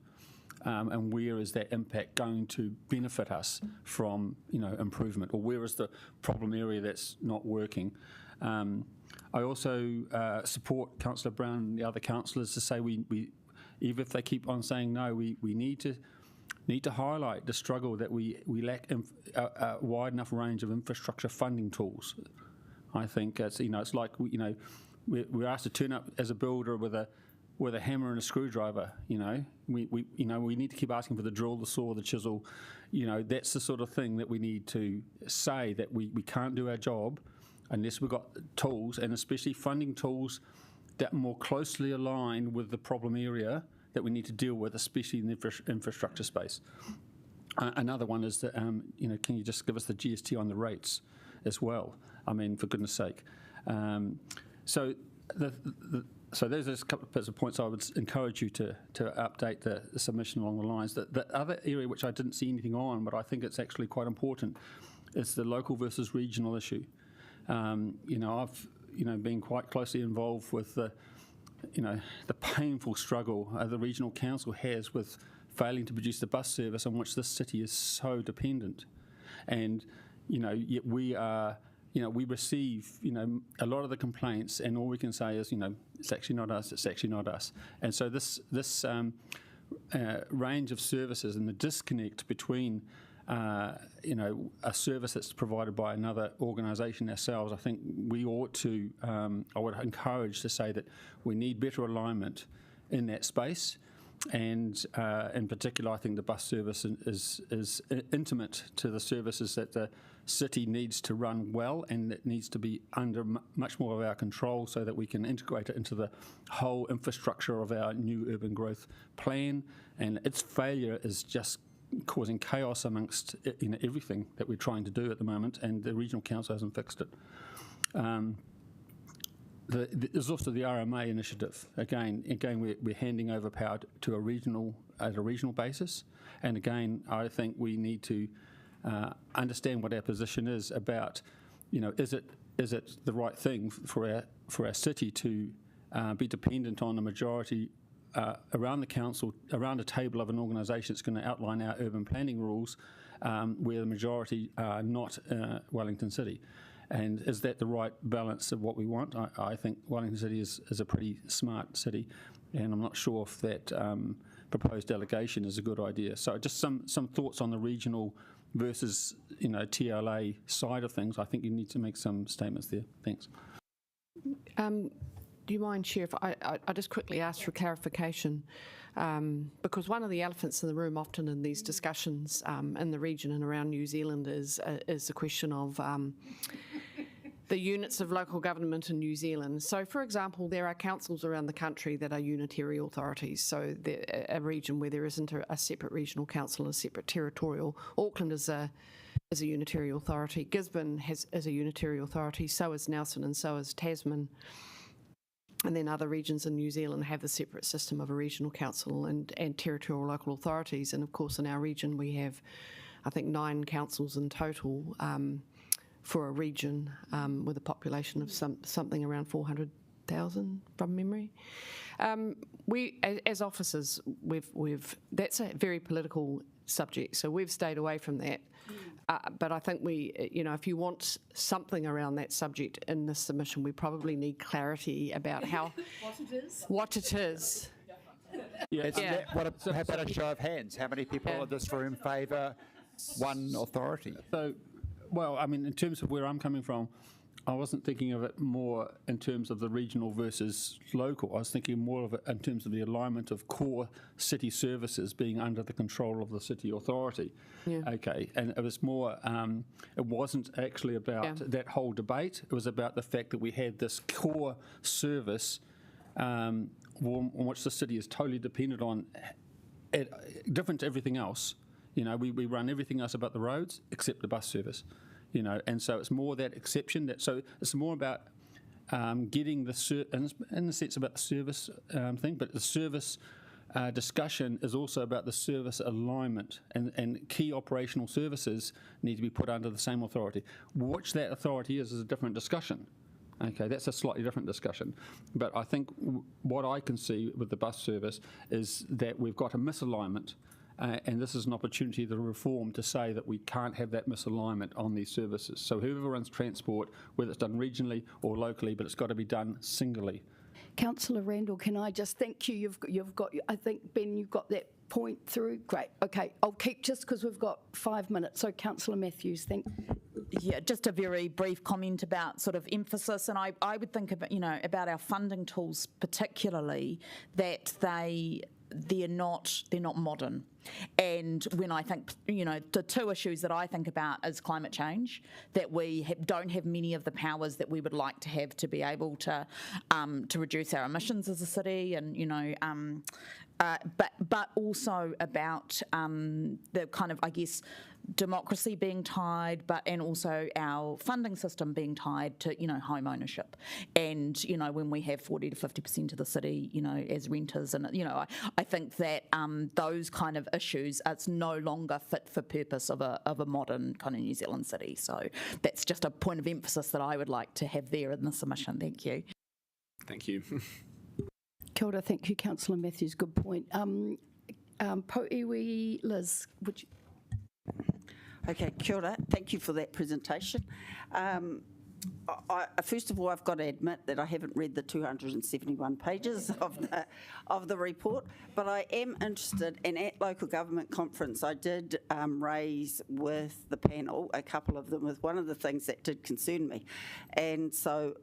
And where is that impact going to benefit us from, improvement, or where is the problem area that's not working? I also support Councillor Brown and the other councillors to say we even if they keep on saying no, we need to need to highlight the struggle that we lack a wide enough range of infrastructure funding tools. I think it's like we're asked to turn up as a builder with a hammer and a screwdriver. We need to keep asking for the drill, the saw, the chisel. That's the sort of thing that we need to say, that we can't do our job unless we've got tools, and especially funding tools that more closely align with the problem area that we need to deal with, especially in the infrastructure space. Another one is that, can you just give us the GST on the rates as well? I mean, for goodness sake. So there's a couple of points I would encourage you to update the submission along the lines. The other area which I didn't see anything on, but I think it's actually quite important, is the local versus regional issue. I've been quite closely involved with the painful struggle the regional council has with failing to produce the bus service on which this city is so dependent. And, yet we are, we receive, a lot of the complaints, and all we can say is, it's actually not us, it's actually not us. And so this range of services and the disconnect between a service that's provided by another organisation ourselves, I think we ought to, I would encourage to say that we need better alignment in that space. And in particular, I think the bus service is intimate to the services that the city needs to run well, and it needs to be under much more of our control so that we can integrate it into the whole infrastructure of our new urban growth plan. And its failure is just causing chaos amongst everything that we're trying to do at the moment, and the regional council hasn't fixed it. There's also the RMA initiative. Again, we're handing over power to at a regional basis, and again, I think we need to understand what our position is about. Is it the right thing for our city to be dependent on a majority around the council, around a table of an organisation that's going to outline our urban planning rules, where the majority are not Wellington City? And is that the right balance of what we want? I think Wellington City is a pretty smart city, and I'm not sure if that proposed delegation is a good idea. So just some thoughts on the regional versus TLA side of things. I think you need to make some statements there. Thanks. Do you mind, Chair, if I just quickly ask for clarification? Because one of the elephants in the room often in these discussions in the region and around New Zealand is the question of the units of local government in New Zealand. So, for example, there are councils around the country that are unitary authorities, so a region where there isn't a separate regional council, a separate territorial. Auckland is a unitary authority. Gisborne is a unitary authority, so is Nelson and so is Tasman. And then other regions in New Zealand have the separate system of a regional council and territorial local authorities. And of course, in our region, we have, I think, 9 councils in total for a region with a population of something around 400,000 from memory. We, as officers, that's a very political subject, so we've stayed away from that. But I think if you want something around that subject in this submission, we probably need clarity about how what it is. How about a show of hands? How many people in this room favour one authority? So, well, I mean, in terms of where I'm coming from, I wasn't thinking of it more in terms of the regional versus local. I was thinking more of it in terms of the alignment of core city services being under the control of the city authority. Yeah. Okay, and it was more, it wasn't actually about that whole debate. It was about the fact that we had this core service on which the city is totally dependent on, different to everything else. We run everything else about the roads except the bus service. And so it's more that exception. So it's more about getting in the sense about the service thing, but the service discussion is also about the service alignment, and key operational services need to be put under the same authority. Which that authority is a different discussion. Okay, that's a slightly different discussion. But I think what I can see with the bus service is that we've got a misalignment. And this is an opportunity to reform to say that we can't have that misalignment on these services. So whoever runs transport, whether it's done regionally or locally, but it's got to be done singly. Councillor Randall, can I just thank you? You've got. I think Ben, you've got that point through. Great. Okay, I'll keep just because we've got 5 minutes. So, Councillor Matthews, thank. Yeah, just a very brief comment about sort of emphasis, and I would think about about our funding tools particularly that they're not modern. And when I think, the two issues that I think about is climate change, that we don't have many of the powers that we would like to have to be able to reduce our emissions as a city, and but also about the kind of, I guess, democracy being tied, and also our funding system being tied to home ownership, and when we have 40 to 50% of the city as renters, and I think that those kind of issues, it's no longer fit for purpose of a modern kind of New Zealand city. So that's just a point of emphasis that I would like to have there in the submission. Thank you. Thank you. Kia ora, thank you, Councillor Matthews. Good point. Poiwi Liz, would you? Okay, kia ora. Thank you for that presentation. First of all, I've got to admit that I haven't read the 271 pages of the report, but I am interested, and at local government conference I did raise with the panel a couple of them with one of the things that did concern me, and so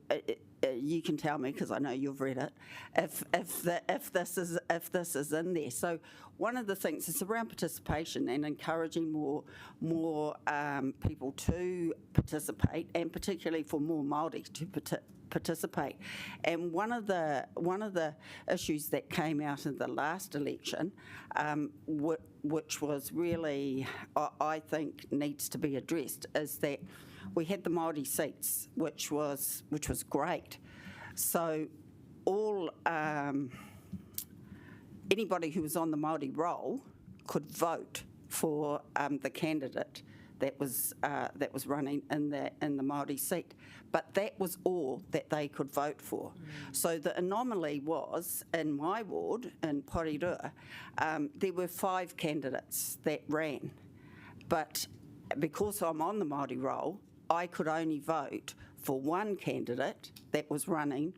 you can tell me, because I know you've read it, if this is in there. So one of the things is around participation and encouraging more people to participate, and particularly for more Māori to participate. And one of the issues that came out in the last election, which was really, I think, needs to be addressed, is that we had the Māori seats, which was great. So all anybody who was on the Māori roll could vote for the candidate that was running in the Māori seat, but that was all that they could vote for. So the anomaly was, in my ward in Porirua, there were 5 candidates that ran, but because I'm on the Māori roll, I could only vote for one candidate that was running,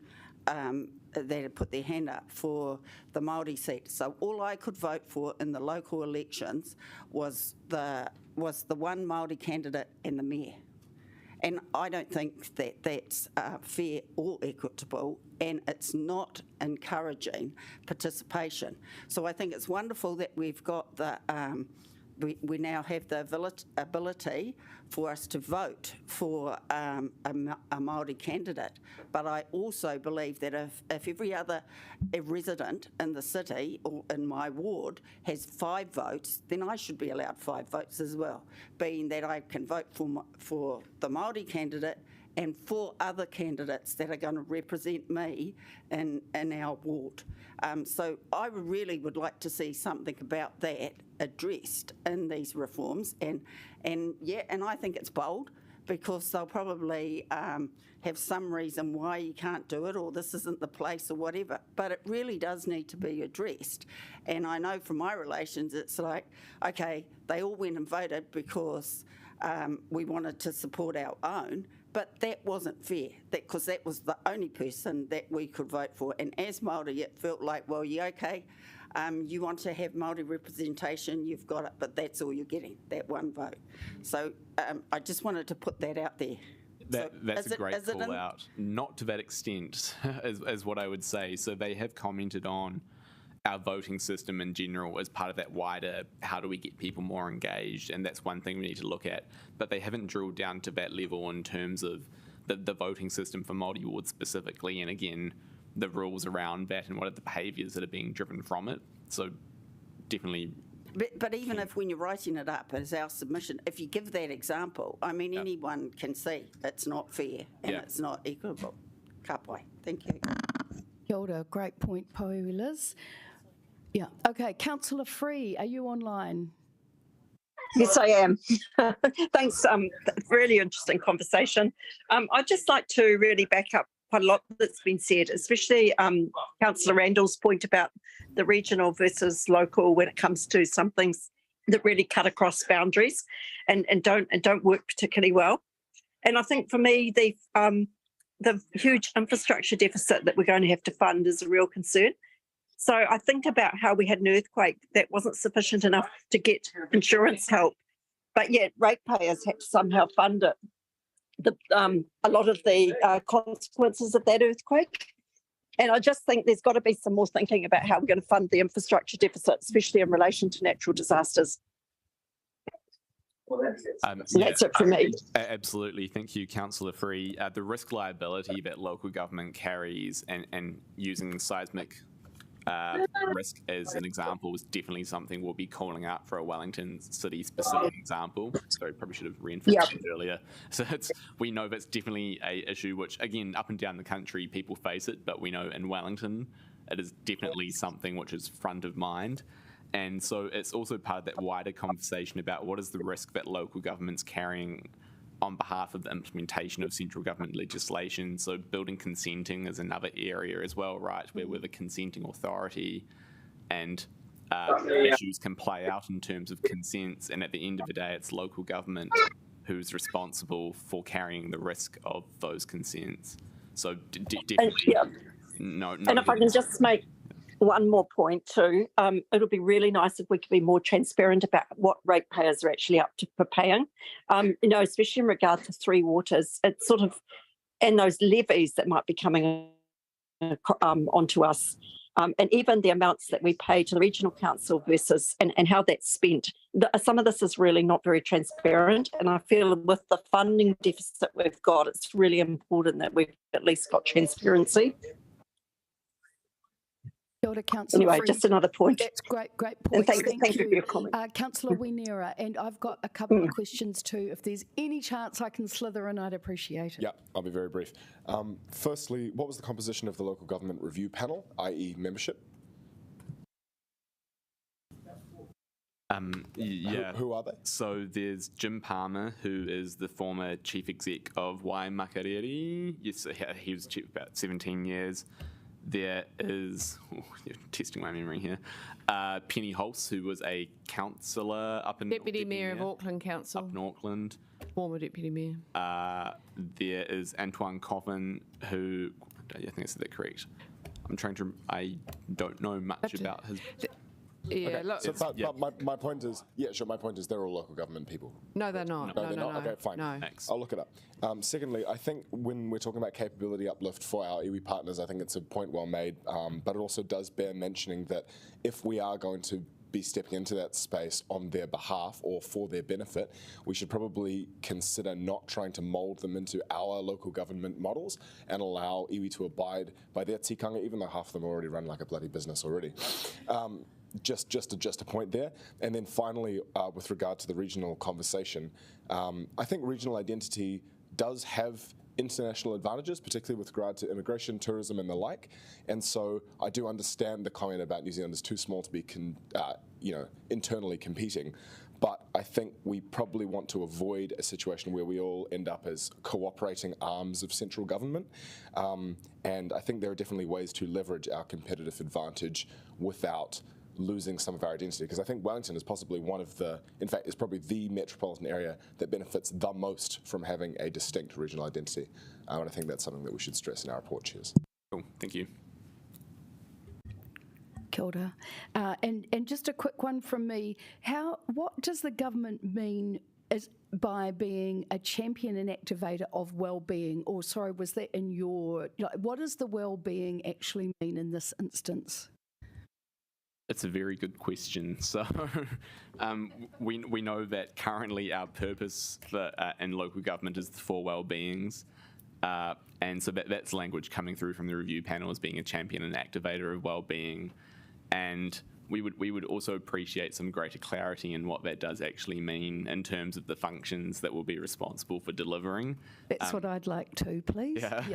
that had put their hand up for the Māori seat. So all I could vote for in the local elections was the one Māori candidate and the mayor. And I don't think that that's fair or equitable, and it's not encouraging participation. So I think it's wonderful that we've got the we now have the ability for us to vote for a Māori candidate. But I also believe that if every other resident in the city or in my ward has 5 votes, then I should be allowed 5 votes as well, being that I can vote for the Māori candidate and 4 other candidates that are going to represent me in our ward. So I really would like to see something about that addressed in these reforms, and I think it's bold, because they'll probably have some reason why you can't do it, or this isn't the place or whatever, but it really does need to be addressed. And I know from my relations it's like, okay, they all went and voted because we wanted to support our own, but that wasn't fair, because that was the only person that we could vote for. And as Māori, it felt like, well, yeah, okay, you want to have Māori representation, you've got it, but that's all you're getting, that one vote. So I just wanted to put that out there. That's a great call out. Not to that extent, is what I would say. So they have commented on our voting system in general as part of that wider, how do we get people more engaged? And that's one thing we need to look at. But they haven't drilled down to that level in terms of the voting system for Māori wards specifically, and again, the rules around that and what are the behaviours that are being driven from it. So definitely. But even if when you're writing it up as our submission, if you give that example, I mean, anyone can see it's not fair and it's not equitable. Ka pai. Thank you. Kia ora, great point, Poiwi Liz. Yeah, okay, Councillor Free, are you online? Yes, I am. Thanks, really interesting conversation. I'd just like to really back up quite a lot that's been said, especially Councillor Randall's point about the regional versus local when it comes to some things that really cut across boundaries and don't work particularly well. And I think for me, the huge infrastructure deficit that we're going to have to fund is a real concern. So I think about how we had an earthquake that wasn't sufficient enough to get insurance help, but yet ratepayers had to somehow fund it. A lot of the consequences of that earthquake. And I just think there's got to be some more thinking about how we're going to fund the infrastructure deficit, especially in relation to natural disasters. That's it for me. Absolutely. Thank you, Councillor Free. The risk liability that local government carries and using seismic risk as an example is definitely something we'll be calling out for a Wellington City specific example. So I probably should have reinforced it earlier. So we know that's definitely a issue which, again, up and down the country, people face it, but we know in Wellington, it is definitely something which is front of mind. And so it's also part of that wider conversation about what is the risk that local government's carrying on behalf of the implementation of central government legislation. So building consenting is another area as well, right, where we're the consenting authority and issues can play out in terms of consents. And at the end of the day, it's local government who's responsible for carrying the risk of those consents. So definitely, no. And if I can just make one more point too, it'll be really nice if we could be more transparent about what ratepayers are actually up to for paying. Especially in regard to Three Waters, it's sort of, and those levies that might be coming onto us, and even the amounts that we pay to the regional council versus and how that's spent. Some of this is really not very transparent, and I feel with the funding deficit we've got, it's really important that we've at least got transparency. Kia ora, Councillor Anyway, Free. just another point. That's great And point. thank you for your comment. Councillor Winera, and I've got a couple of questions too. If there's any chance I can slither in, I'd appreciate it. Yeah, I'll be very brief. Firstly, what was the composition of the local government review panel, i.e. membership? Yeah. Who are they? So there's Jim Palmer, who is the former chief exec of Waimakariri. Yes, he was chief for about 17 years. There is, you're testing my memory here, Penny Hulse, who was a councillor up in Deputy Mayor of Auckland Council. Up in Auckland. Former Deputy Mayor. There is Antoine Coffin, who, I think I said that correct. I don't know much about his... Yeah, look, but my point is, my point is they're all local government people. No, they're not. No, they're not? Okay, fine. No. I'll look it up. Secondly, I think when we're talking about capability uplift for our iwi partners, I think it's a point well made, but it also does bear mentioning that if we are going to be stepping into that space on their behalf or for their benefit, we should probably consider not trying to mould them into our local government models and allow iwi to abide by their tikanga, even though half of them already run like a bloody business already. Just a point there. And then finally, with regard to the regional conversation, I think regional identity does have international advantages, particularly with regard to immigration, tourism and the like. And so I do understand the comment about New Zealand is too small to be internally competing. But I think we probably want to avoid a situation where we all end up as cooperating arms of central government. And I think there are definitely ways to leverage our competitive advantage without losing some of our identity, because I think Wellington is possibly is probably the metropolitan area that benefits the most from having a distinct regional identity. And I think that's something that we should stress in our report. Cheers. Cool, thank you. Kia ora. And just a quick one from me. What does the government mean by being a champion and activator of well-being? Or sorry, was that in your, what does the well-being actually mean in this instance? It's a very good question. So we know that currently our purpose in local government is the four well-beings. And so that's language coming through from the review panel as being a champion and activator of well-being. And we would also appreciate some greater clarity in what that does actually mean in terms of the functions that will be responsible for delivering. That's what I'd like to, please. Yeah.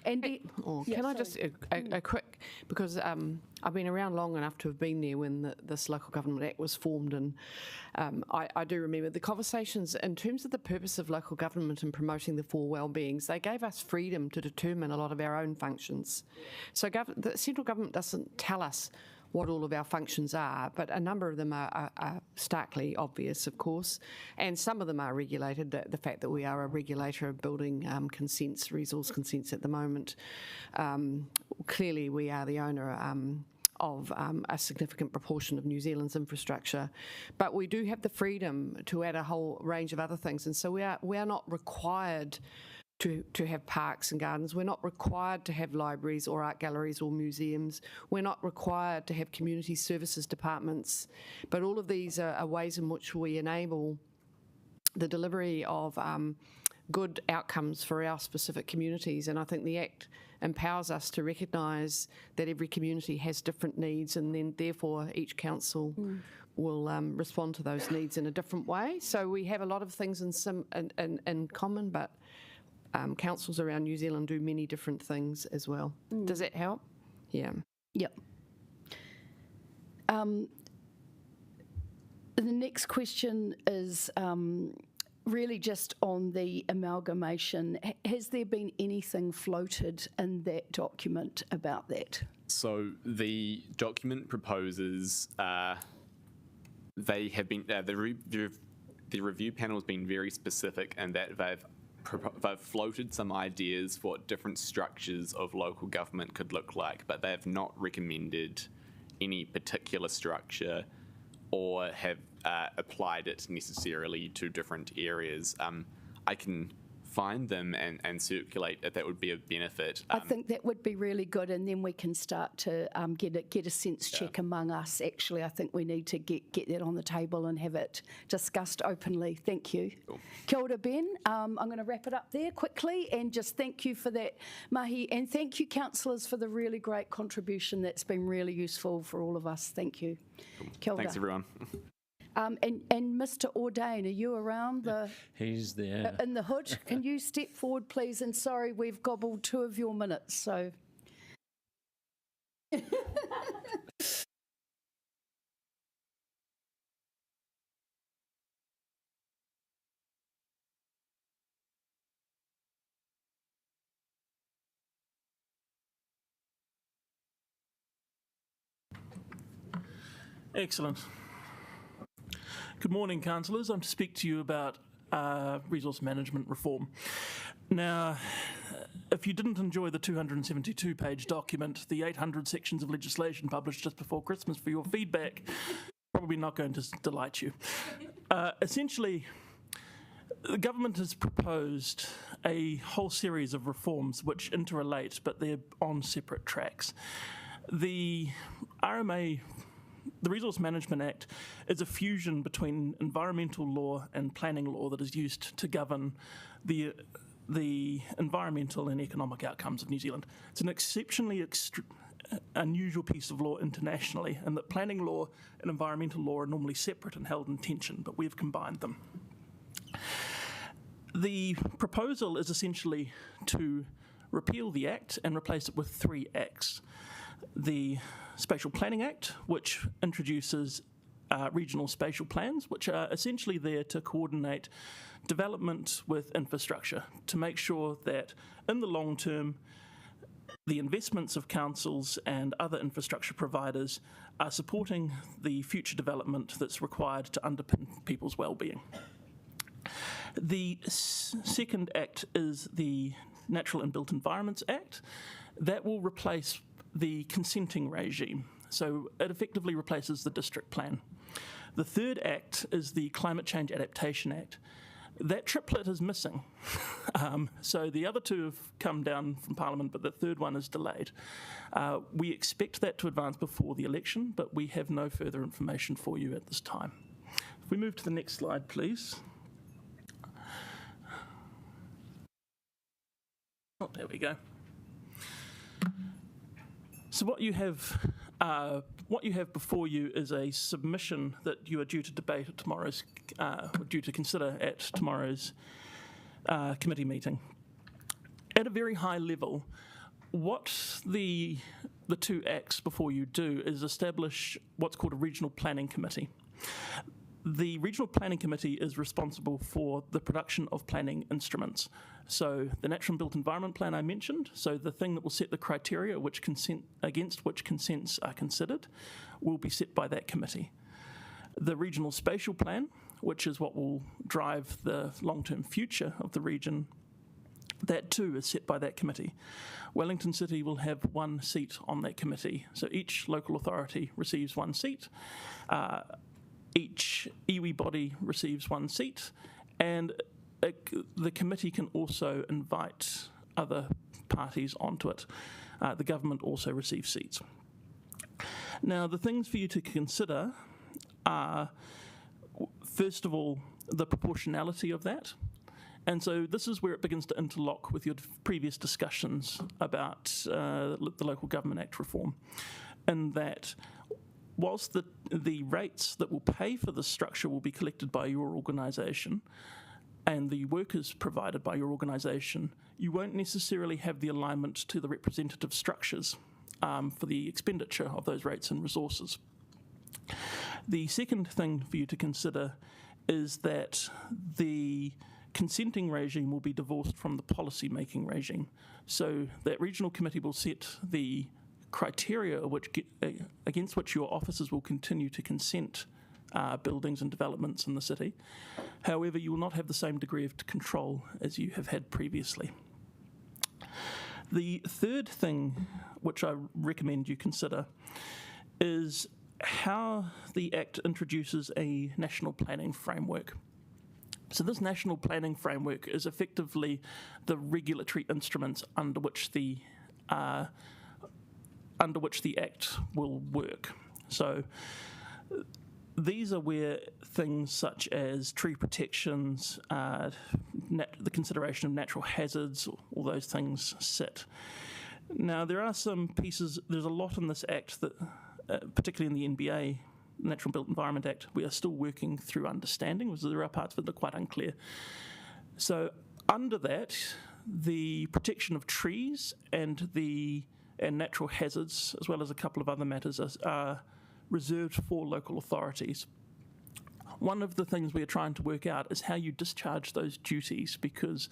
Andy, can I just a quick, because I've been around long enough to have been there when this Local Government Act was formed, and I do remember the conversations in terms of the purpose of local government and promoting the four well-beings. They gave us freedom to determine a lot of our own functions. So the central government doesn't tell us what all of our functions are, but a number of them are starkly obvious, of course, and some of them are regulated. The fact that we are a regulator of building consents, resource consents at the moment. Clearly, we are the owner of a significant proportion of New Zealand's infrastructure, but we do have the freedom to add a whole range of other things, and so we are not required to have parks and gardens. We're not required to have libraries or art galleries or museums. We're not required to have community services departments, but all of these are ways in which we enable the delivery of good outcomes for our specific communities, and I think the Act empowers us to recognise that every community has different needs, and then therefore each council will respond to those needs in a different way. So we have a lot of things in common, but councils around New Zealand do many different things as well. Does that help? Yeah. Yep. The next question is really just on the amalgamation. Has there been anything floated in that document about that? So the document proposes, they have been, the review panel has been very specific in that they've floated some ideas for what different structures of local government could look like, but they have not recommended any particular structure or have applied it necessarily to different areas. I can find them and circulate if that would be of benefit. I think that would be really good, and then we can start to get a sense check among us. Actually, I think we need to get that on the table and have it discussed openly. Thank you. Cool. Kia ora, Ben. I'm going to wrap it up there quickly and just thank you for that, Mahi, and thank you, councillors, for the really great contribution. That's been really useful for all of us. Thank you. Cool. Kia ora. Thanks, everyone. And Mr. Ordain, are you around He's there. in the hood? Can you step forward, please? And sorry, we've gobbled 2 of your minutes, so. Excellent. Good morning, councillors. I'm to speak to you about resource management reform. Now, if you didn't enjoy the 272-page document, the 800 sections of legislation published just before Christmas for your feedback, probably not going to delight you. Essentially, the government has proposed a whole series of reforms which interrelate, but they're on separate tracks. The RMA, the Resource Management Act, is a fusion between environmental law and planning law that is used to govern the environmental and economic outcomes of New Zealand. It's an exceptionally unusual piece of law internationally, and that planning law and environmental law are normally separate and held in tension, but we've combined them. The proposal is essentially to repeal the Act and replace it with 3 acts. The Spatial Planning Act, which introduces regional spatial plans, which are essentially there to coordinate development with infrastructure, to make sure that in the long term, the investments of councils and other infrastructure providers are supporting the future development that's required to underpin people's well-being. The second act is the Natural and Built Environments Act. That will replace the consenting regime, so it effectively replaces the district plan. The third act is the Climate Change Adaptation Act. That triplet is missing. So the other 2 have come down from Parliament, but the third one is delayed. We expect that to advance before the election, but we have no further information for you at this time. If we move to the next slide, please. Oh, there we go. So what you have before you is a submission that you are due to debate at tomorrow's, due to consider at tomorrow's committee meeting. At a very high level, what the 2 acts before you do is establish what's called a regional planning committee. the Regional Planning Committee is responsible for the production of planning instruments. So the Natural and Built Environment Plan I mentioned, so the thing that will set the criteria against which consents are considered, will be set by that committee. The Regional Spatial Plan, which is what will drive the long-term future of the region, that too is set by that committee. Wellington City will have one seat on that committee. So each local authority receives one seat. Each iwi body receives one seat, and the committee can also invite other parties onto it. The government also receives seats. Now, the things for you to consider are, first of all, the proportionality of that. And so this is where it begins to interlock with your previous discussions about the Local Government Act reform, in that whilst the rates that will pay for this structure will be collected by your organisation and the workers provided by your organisation, you won't necessarily have the alignment to the representative structures for the expenditure of those rates and resources. The second thing for you to consider is that the consenting regime will be divorced from the policy-making regime. So that regional committee will set the criteria against which your officers will continue to consent buildings and developments in the city. However, you will not have the same degree of control as you have had previously. The third thing which I recommend you consider is how the Act introduces a national planning framework. So this national planning framework is effectively the regulatory instruments under which the Act will work. So these are where things such as tree protections, the consideration of natural hazards, all those things sit. Now, there are some pieces, there's a lot in this Act that, particularly in the NBA, Natural and Built Environment Act, we are still working through understanding, because there are parts of it that are quite unclear. So under that, the protection of trees and natural hazards, as well as a couple of other matters, are reserved for local authorities. One of the things we are trying to work out is how you discharge those duties, because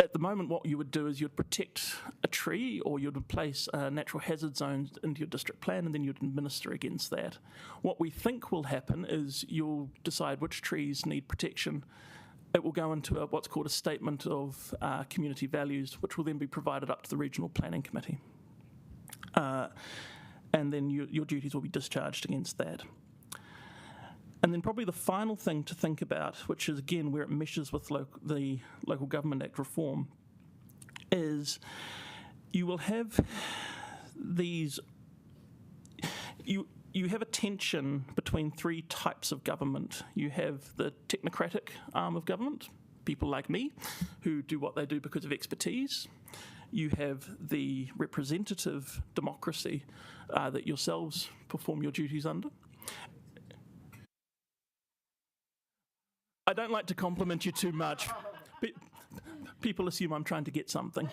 at the moment what you would do is you'd protect a tree, or you'd place a natural hazard zone into your district plan, and then you'd administer against that. What we think will happen is you'll decide which trees need protection. It will go into what's called a statement of community values, which will then be provided up to the Regional Planning Committee. And then your duties will be discharged against that. And then probably the final thing to think about, which is again where it meshes with the Local Government Act reform, is you will have these, you have a tension between three types of government. You have the technocratic arm of government, people like me, who do what they do because of expertise. You have the representative democracy that yourselves perform your duties under. I don't like to compliment you too much. People assume I'm trying to get something.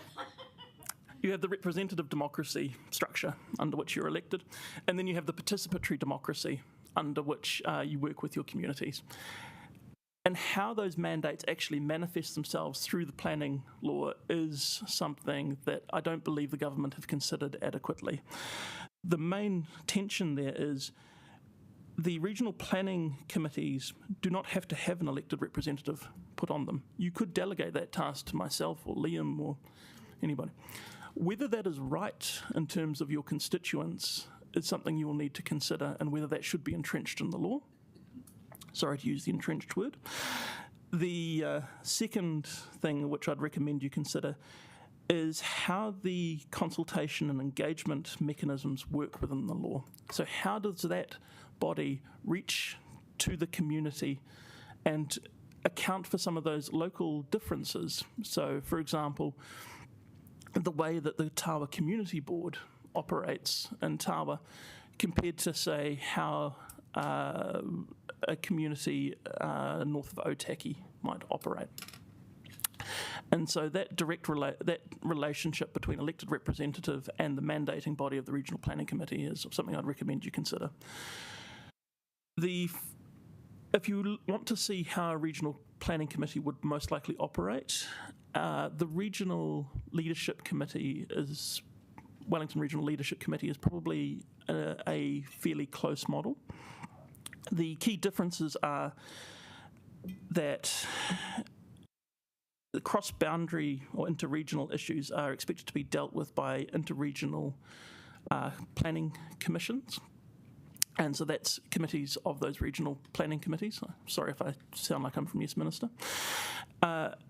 You have the representative democracy structure under which you're elected, and then you have the participatory democracy under which you work with your communities. And how those mandates actually manifest themselves through the planning law is something that I don't believe the government have considered adequately. The main tension there is the regional planning committees do not have to have an elected representative put on them. You could delegate that task to myself or Liam or anybody. Whether that is right in terms of your constituents is something you will need to consider, and whether that should be entrenched in the law. Sorry to use the entrenched word. The second thing which I'd recommend you consider is how the consultation and engagement mechanisms work within the law. So how does that body reach to the community and account for some of those local differences? So, for example, the way that the Tawa Community Board operates in Tawa compared to, say, how a community north of Otaki might operate. And so that that relationship between elected representative and the mandating body of the Regional Planning Committee is something I'd recommend you consider. If you want to see how a regional planning committee would most likely operate, the regional leadership committee Wellington Regional Leadership Committee is probably a fairly close model. The key differences are that the cross-boundary or interregional issues are expected to be dealt with by interregional planning commissions. And so that's committees of those regional planning committees. Sorry if I sound like I'm from Yes Minister.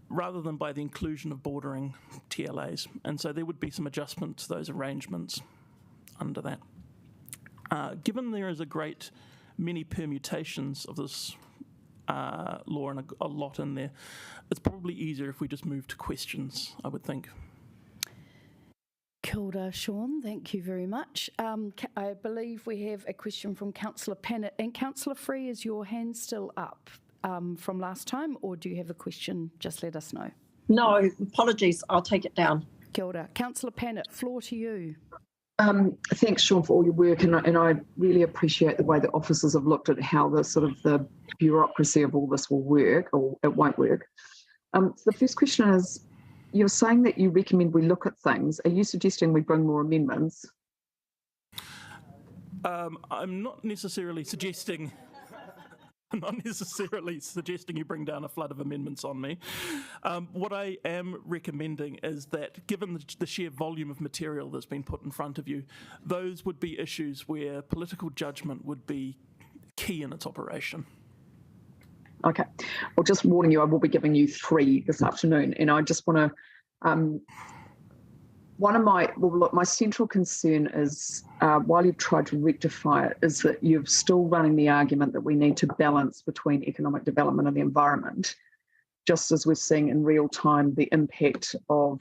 Rather than by the inclusion of bordering TLAs. And so there would be some adjustment to those arrangements under that. Given there is a great many permutations of this law and a lot in there, it's probably easier if we just move to questions, I would think. Kia ora, Sean. Thank you very much. I believe we have a question from Councillor Pennant. And Councillor Free, is your hand still up from last time, or do you have a question? Just let us know. No, apologies. I'll take it down. Kia ora. Councillor Pennant, floor to you. Thanks, Sean, for all your work, and I really appreciate the way the officers have looked at how the bureaucracy of all this will work, or it won't work. The first question is, you're saying that you recommend we look at things. Are you suggesting we bring more amendments? I'm not necessarily suggesting you bring down a flood of amendments on me. What I am recommending is that, given the sheer volume of material that's been put in front of you, those would be issues where political judgment would be key in its operation. Okay. Well, just warning you, I will be giving you 3 this afternoon, and I just want to. My central concern is, while you've tried to rectify it, is that you're still running the argument that we need to balance between economic development and the environment, just as we're seeing in real time the impact of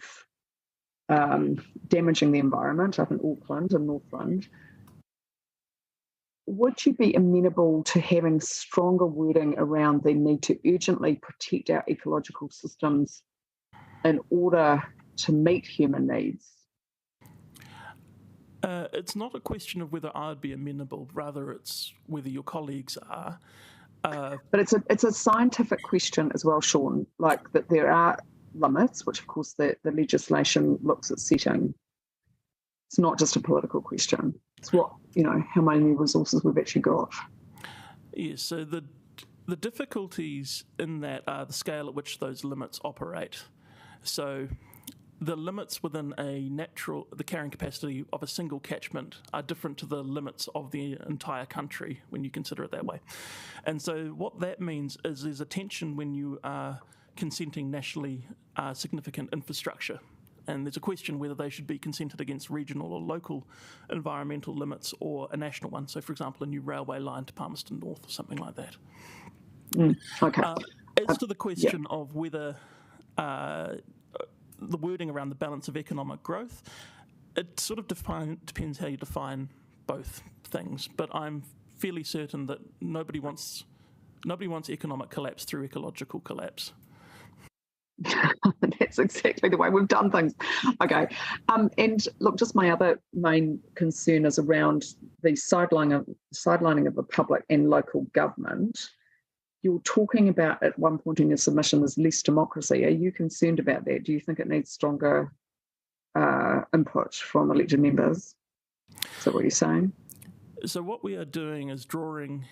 damaging the environment up in Auckland and Northland. Would you be amenable to having stronger wording around the need to urgently protect our ecological systems in order to meet human needs? It's not a question of whether I'd be amenable, rather it's whether your colleagues are. But it's a scientific question as well, Sean, like that there are limits, which of course the legislation looks at setting. It's not just a political question. It's how many resources we've actually got. Yes, so the difficulties in that are the scale at which those limits operate. So the limits within the carrying capacity of a single catchment are different to the limits of the entire country when you consider it that way. And so what that means is there's a tension when you are consenting nationally significant infrastructure. And there's a question whether they should be consented against regional or local environmental limits or a national one. So, for example, a new railway line to Palmerston North or something like that. Okay. As to the question of whether the wording around the balance of economic growth, it sort of depends how you define both things. But I'm fairly certain that nobody wants economic collapse through ecological collapse. That's exactly the way we've done things. Okay. And look, just my other main concern is around the sidelining of the public and local government. You're talking about at one point in your submission there's less democracy. Are you concerned about that? Do you think it needs stronger input from elected members? Is that what you're saying? So what we are doing is drawing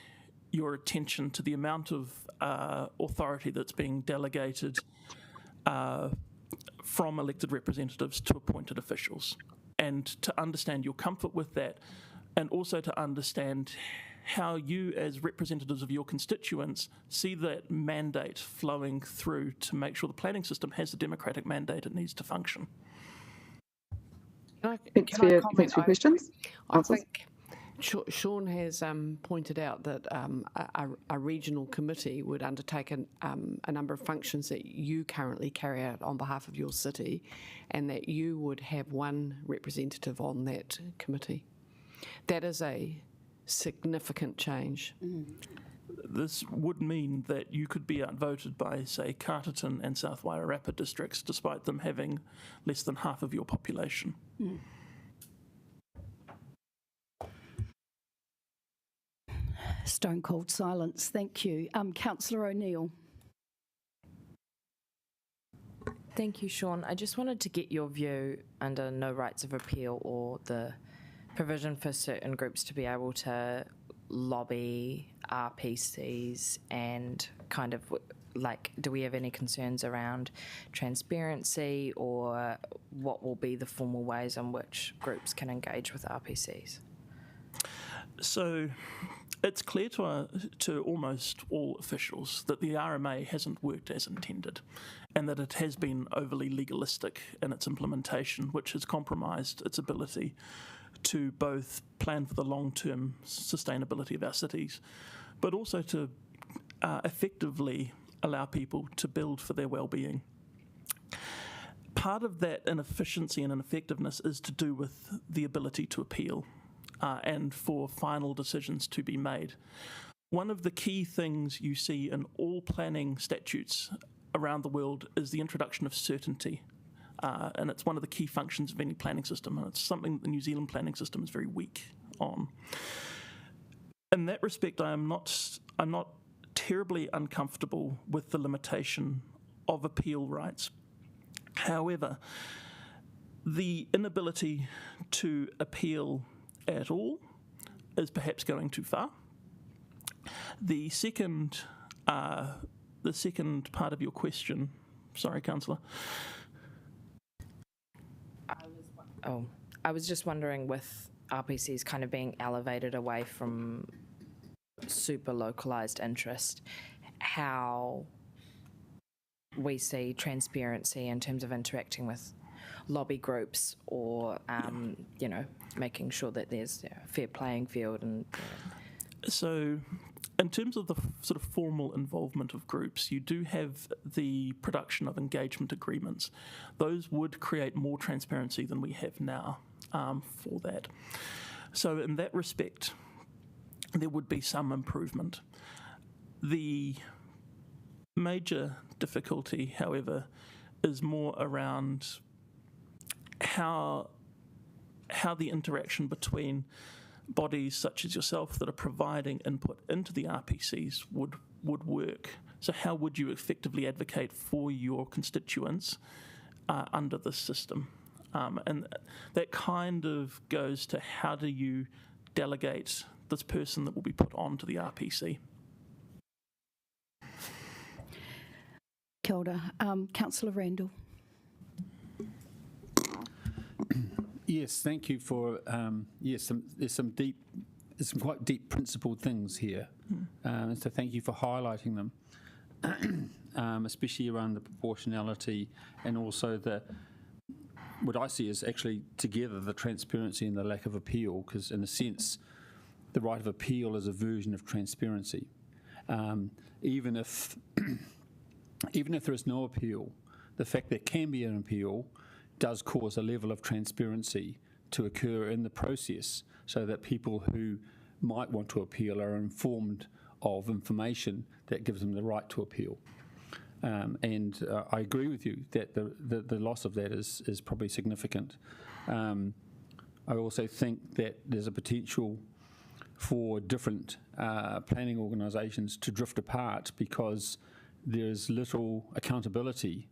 your attention to the amount of authority that's being delegated from elected representatives to appointed officials, and to understand your comfort with that, and also to understand how you as representatives of your constituents see that mandate flowing through to make sure the planning system has the democratic mandate it needs to function. Thanks for your questions. I think Sean has pointed out that a regional committee would undertake a number of functions that you currently carry out on behalf of your city, and that you would have one representative on that committee. That is a significant change. This would mean that you could be outvoted by, say, Carterton and South Wairarapa districts, despite them having less than half of your population. Stone cold silence. Thank you. Councillor O'Neill. Thank you, Sean. I just wanted to get your view under no rights of appeal or the provision for certain groups to be able to lobby RPCs and kind of like, do we have any concerns around transparency or what will be the formal ways in which groups can engage with RPCs? So it's clear to almost all officials that the RMA hasn't worked as intended and that it has been overly legalistic in its implementation, which has compromised its ability to both plan for the long-term sustainability of our cities, but also to effectively allow people to build for their well-being. Part of that inefficiency and ineffectiveness is to do with the ability to appeal and for final decisions to be made. One of the key things you see in all planning statutes around the world is the introduction of certainty. And it's one of the key functions of any planning system, and it's something the New Zealand planning system is very weak on. In that respect, I'm not terribly uncomfortable with the limitation of appeal rights. However, the inability to appeal at all is perhaps going too far. The second part of your question, sorry, Councillor. I was just wondering, with RPCs kind of being elevated away from super localised interest, how we see transparency in terms of interacting with lobby groups or, you know, making sure that there's a fair playing field. And So in terms of the sort of formal involvement of groups, you do have the production of engagement agreements. Those would create more transparency than we have now for that. So in that respect, there would be some improvement. The major difficulty, however, is more around how the interaction between bodies such as yourself that are providing input into the RPCs would work. So how would you effectively advocate for your constituents under this system? And that kind of goes to how do you delegate this person that will be put onto the RPC? Kia ora. Councillor Randall. Yes, thank you for, there's some quite deep principled things here. And so thank you for highlighting them, especially around the proportionality and also what I see is actually together the transparency and the lack of appeal, because in a sense, the right of appeal is a version of transparency. Even if there is no appeal, the fact there can be an appeal does cause a level of transparency to occur in the process so that people who might want to appeal are informed of information that gives them the right to appeal. And I agree with you that the loss of that is probably significant. I also think that there's a potential for different planning organisations to drift apart because there's little accountability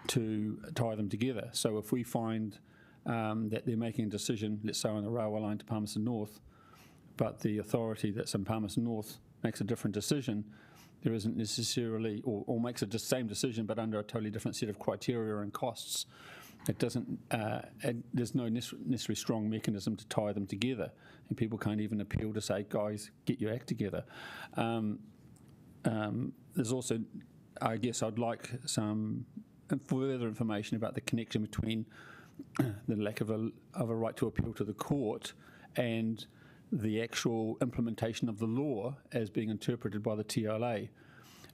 to tie them together. So if we find that they're making a decision, let's say on the railway line to Palmerston North, but the authority that's in Palmerston North makes a different decision, there isn't necessarily, or makes the same decision but under a totally different set of criteria and costs, it doesn't, there's no necessarily strong mechanism to tie them together. And people can't even appeal to say, guys, get your act together. There's also, I guess I'd like some further information about the connection between the lack of a right to appeal to the court and the actual implementation of the law as being interpreted by the TLA.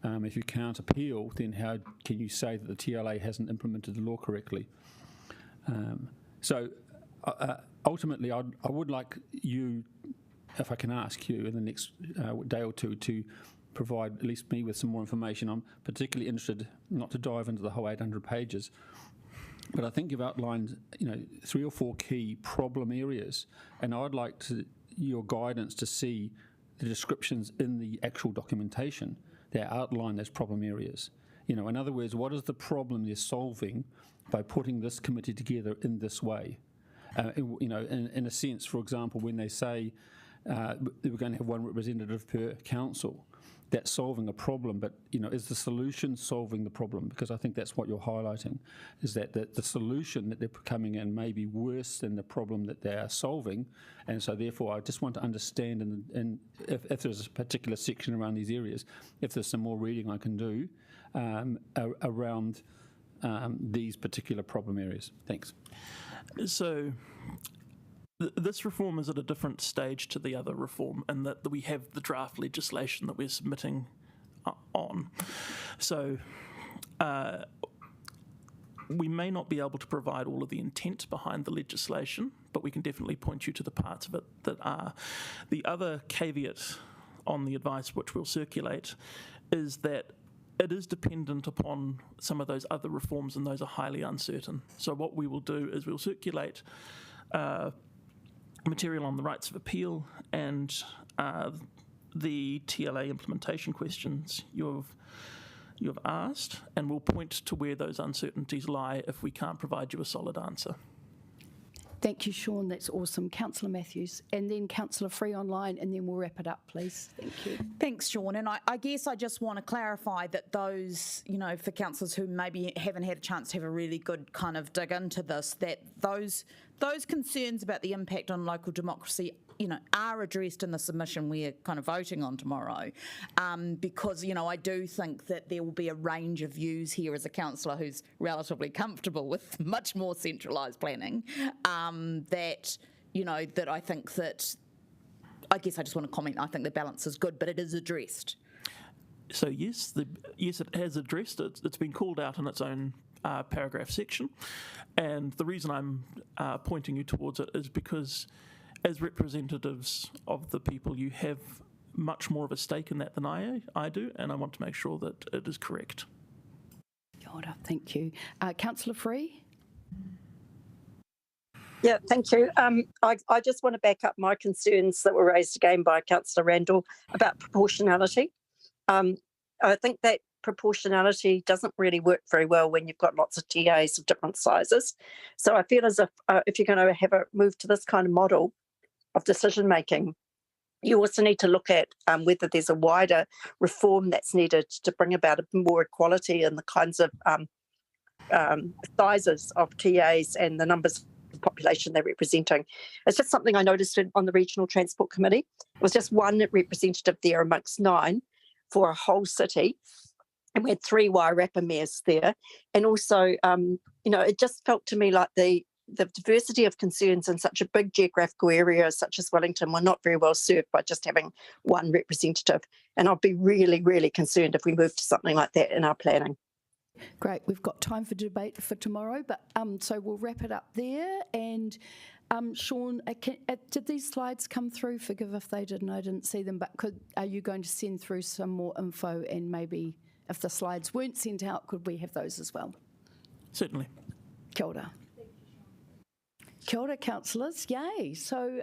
If you can't appeal, then how can you say that the TLA hasn't implemented the law correctly? So ultimately, I would like you, if I can ask you in the next day or two, to provide at least me with some more information. I'm particularly interested, not to dive into the whole 800 pages, but I think you've outlined, 3 or 4 key problem areas, and I'd like your guidance to see the descriptions in the actual documentation that outline those problem areas. You know, in other words, what is the problem they're solving by putting this committee together in this way? You know, in a sense, for example, when they say they were going to have one representative per council, that's solving a problem, but, you know, is the solution solving the problem? Because I think that's what you're highlighting, is that the solution that they're coming in may be worse than the problem that they are solving, and so therefore I just want to understand, and if there's a particular section around these areas, if there's some more reading I can do around these particular problem areas. Thanks. So this reform is at a different stage to the other reform in that we have the draft legislation that we're submitting on. So we may not be able to provide all of the intent behind the legislation, but we can definitely point you to the parts of it that are. The other caveat on the advice which we'll circulate is that it is dependent upon some of those other reforms, and those are highly uncertain. So what we will do is we'll circulate material on the rights of appeal and the TLA implementation questions you've asked, and we'll point to where those uncertainties lie if we can't provide you a solid answer. Thank you, Sean. That's awesome. Councillor Matthews, and then Councillor Free online, and then we'll wrap it up, please. Thank you. Thanks, Sean. And I guess I just want to clarify that those, you know, for councillors who maybe haven't had a chance to have a really good kind of dig into this, that those concerns about the impact on local democracy, you know, are addressed in the submission we're kind of voting on tomorrow, because, you know, I do think that there will be a range of views here as a councillor who's relatively comfortable with much more centralised planning, that, you know, that I think that, I guess I just want to comment, I think the balance is good, but it is addressed. So yes, yes, it has addressed it. It's been called out in its own paragraph section, and the reason I'm pointing you towards it is because as representatives of the people, you have much more of a stake in that than I do, and I want to make sure that it is correct. Kia ora, thank you. Councillor Free? Yeah, thank you. I just want to back up my concerns that were raised again by Councillor Randall about proportionality. I think that proportionality doesn't really work very well when you've got lots of TAs of different sizes. So I feel as if you're going to have a move to this kind of model of decision making, you also need to look at whether there's a wider reform that's needed to bring about a more equality in the kinds of sizes of TAs and the numbers of population they're representing. It's just something I noticed on the Regional Transport Committee. It was just one representative there amongst 9 for a whole city. And we had 3 Wairarapa mayors there. And also, you know, it just felt to me like the diversity of concerns in such a big geographical area such as Wellington were not very well served by just having one representative. And I'd be really, really concerned if we moved to something like that in our planning. Great. We've got time for debate for tomorrow, but so we'll wrap it up there. And Sean, did these slides come through? Forgive if they didn't, I didn't see them, but are you going to send through some more info, and maybe if the slides weren't sent out, could we have those as well? Certainly. Kia ora. Kia ora, councillors. Yay. So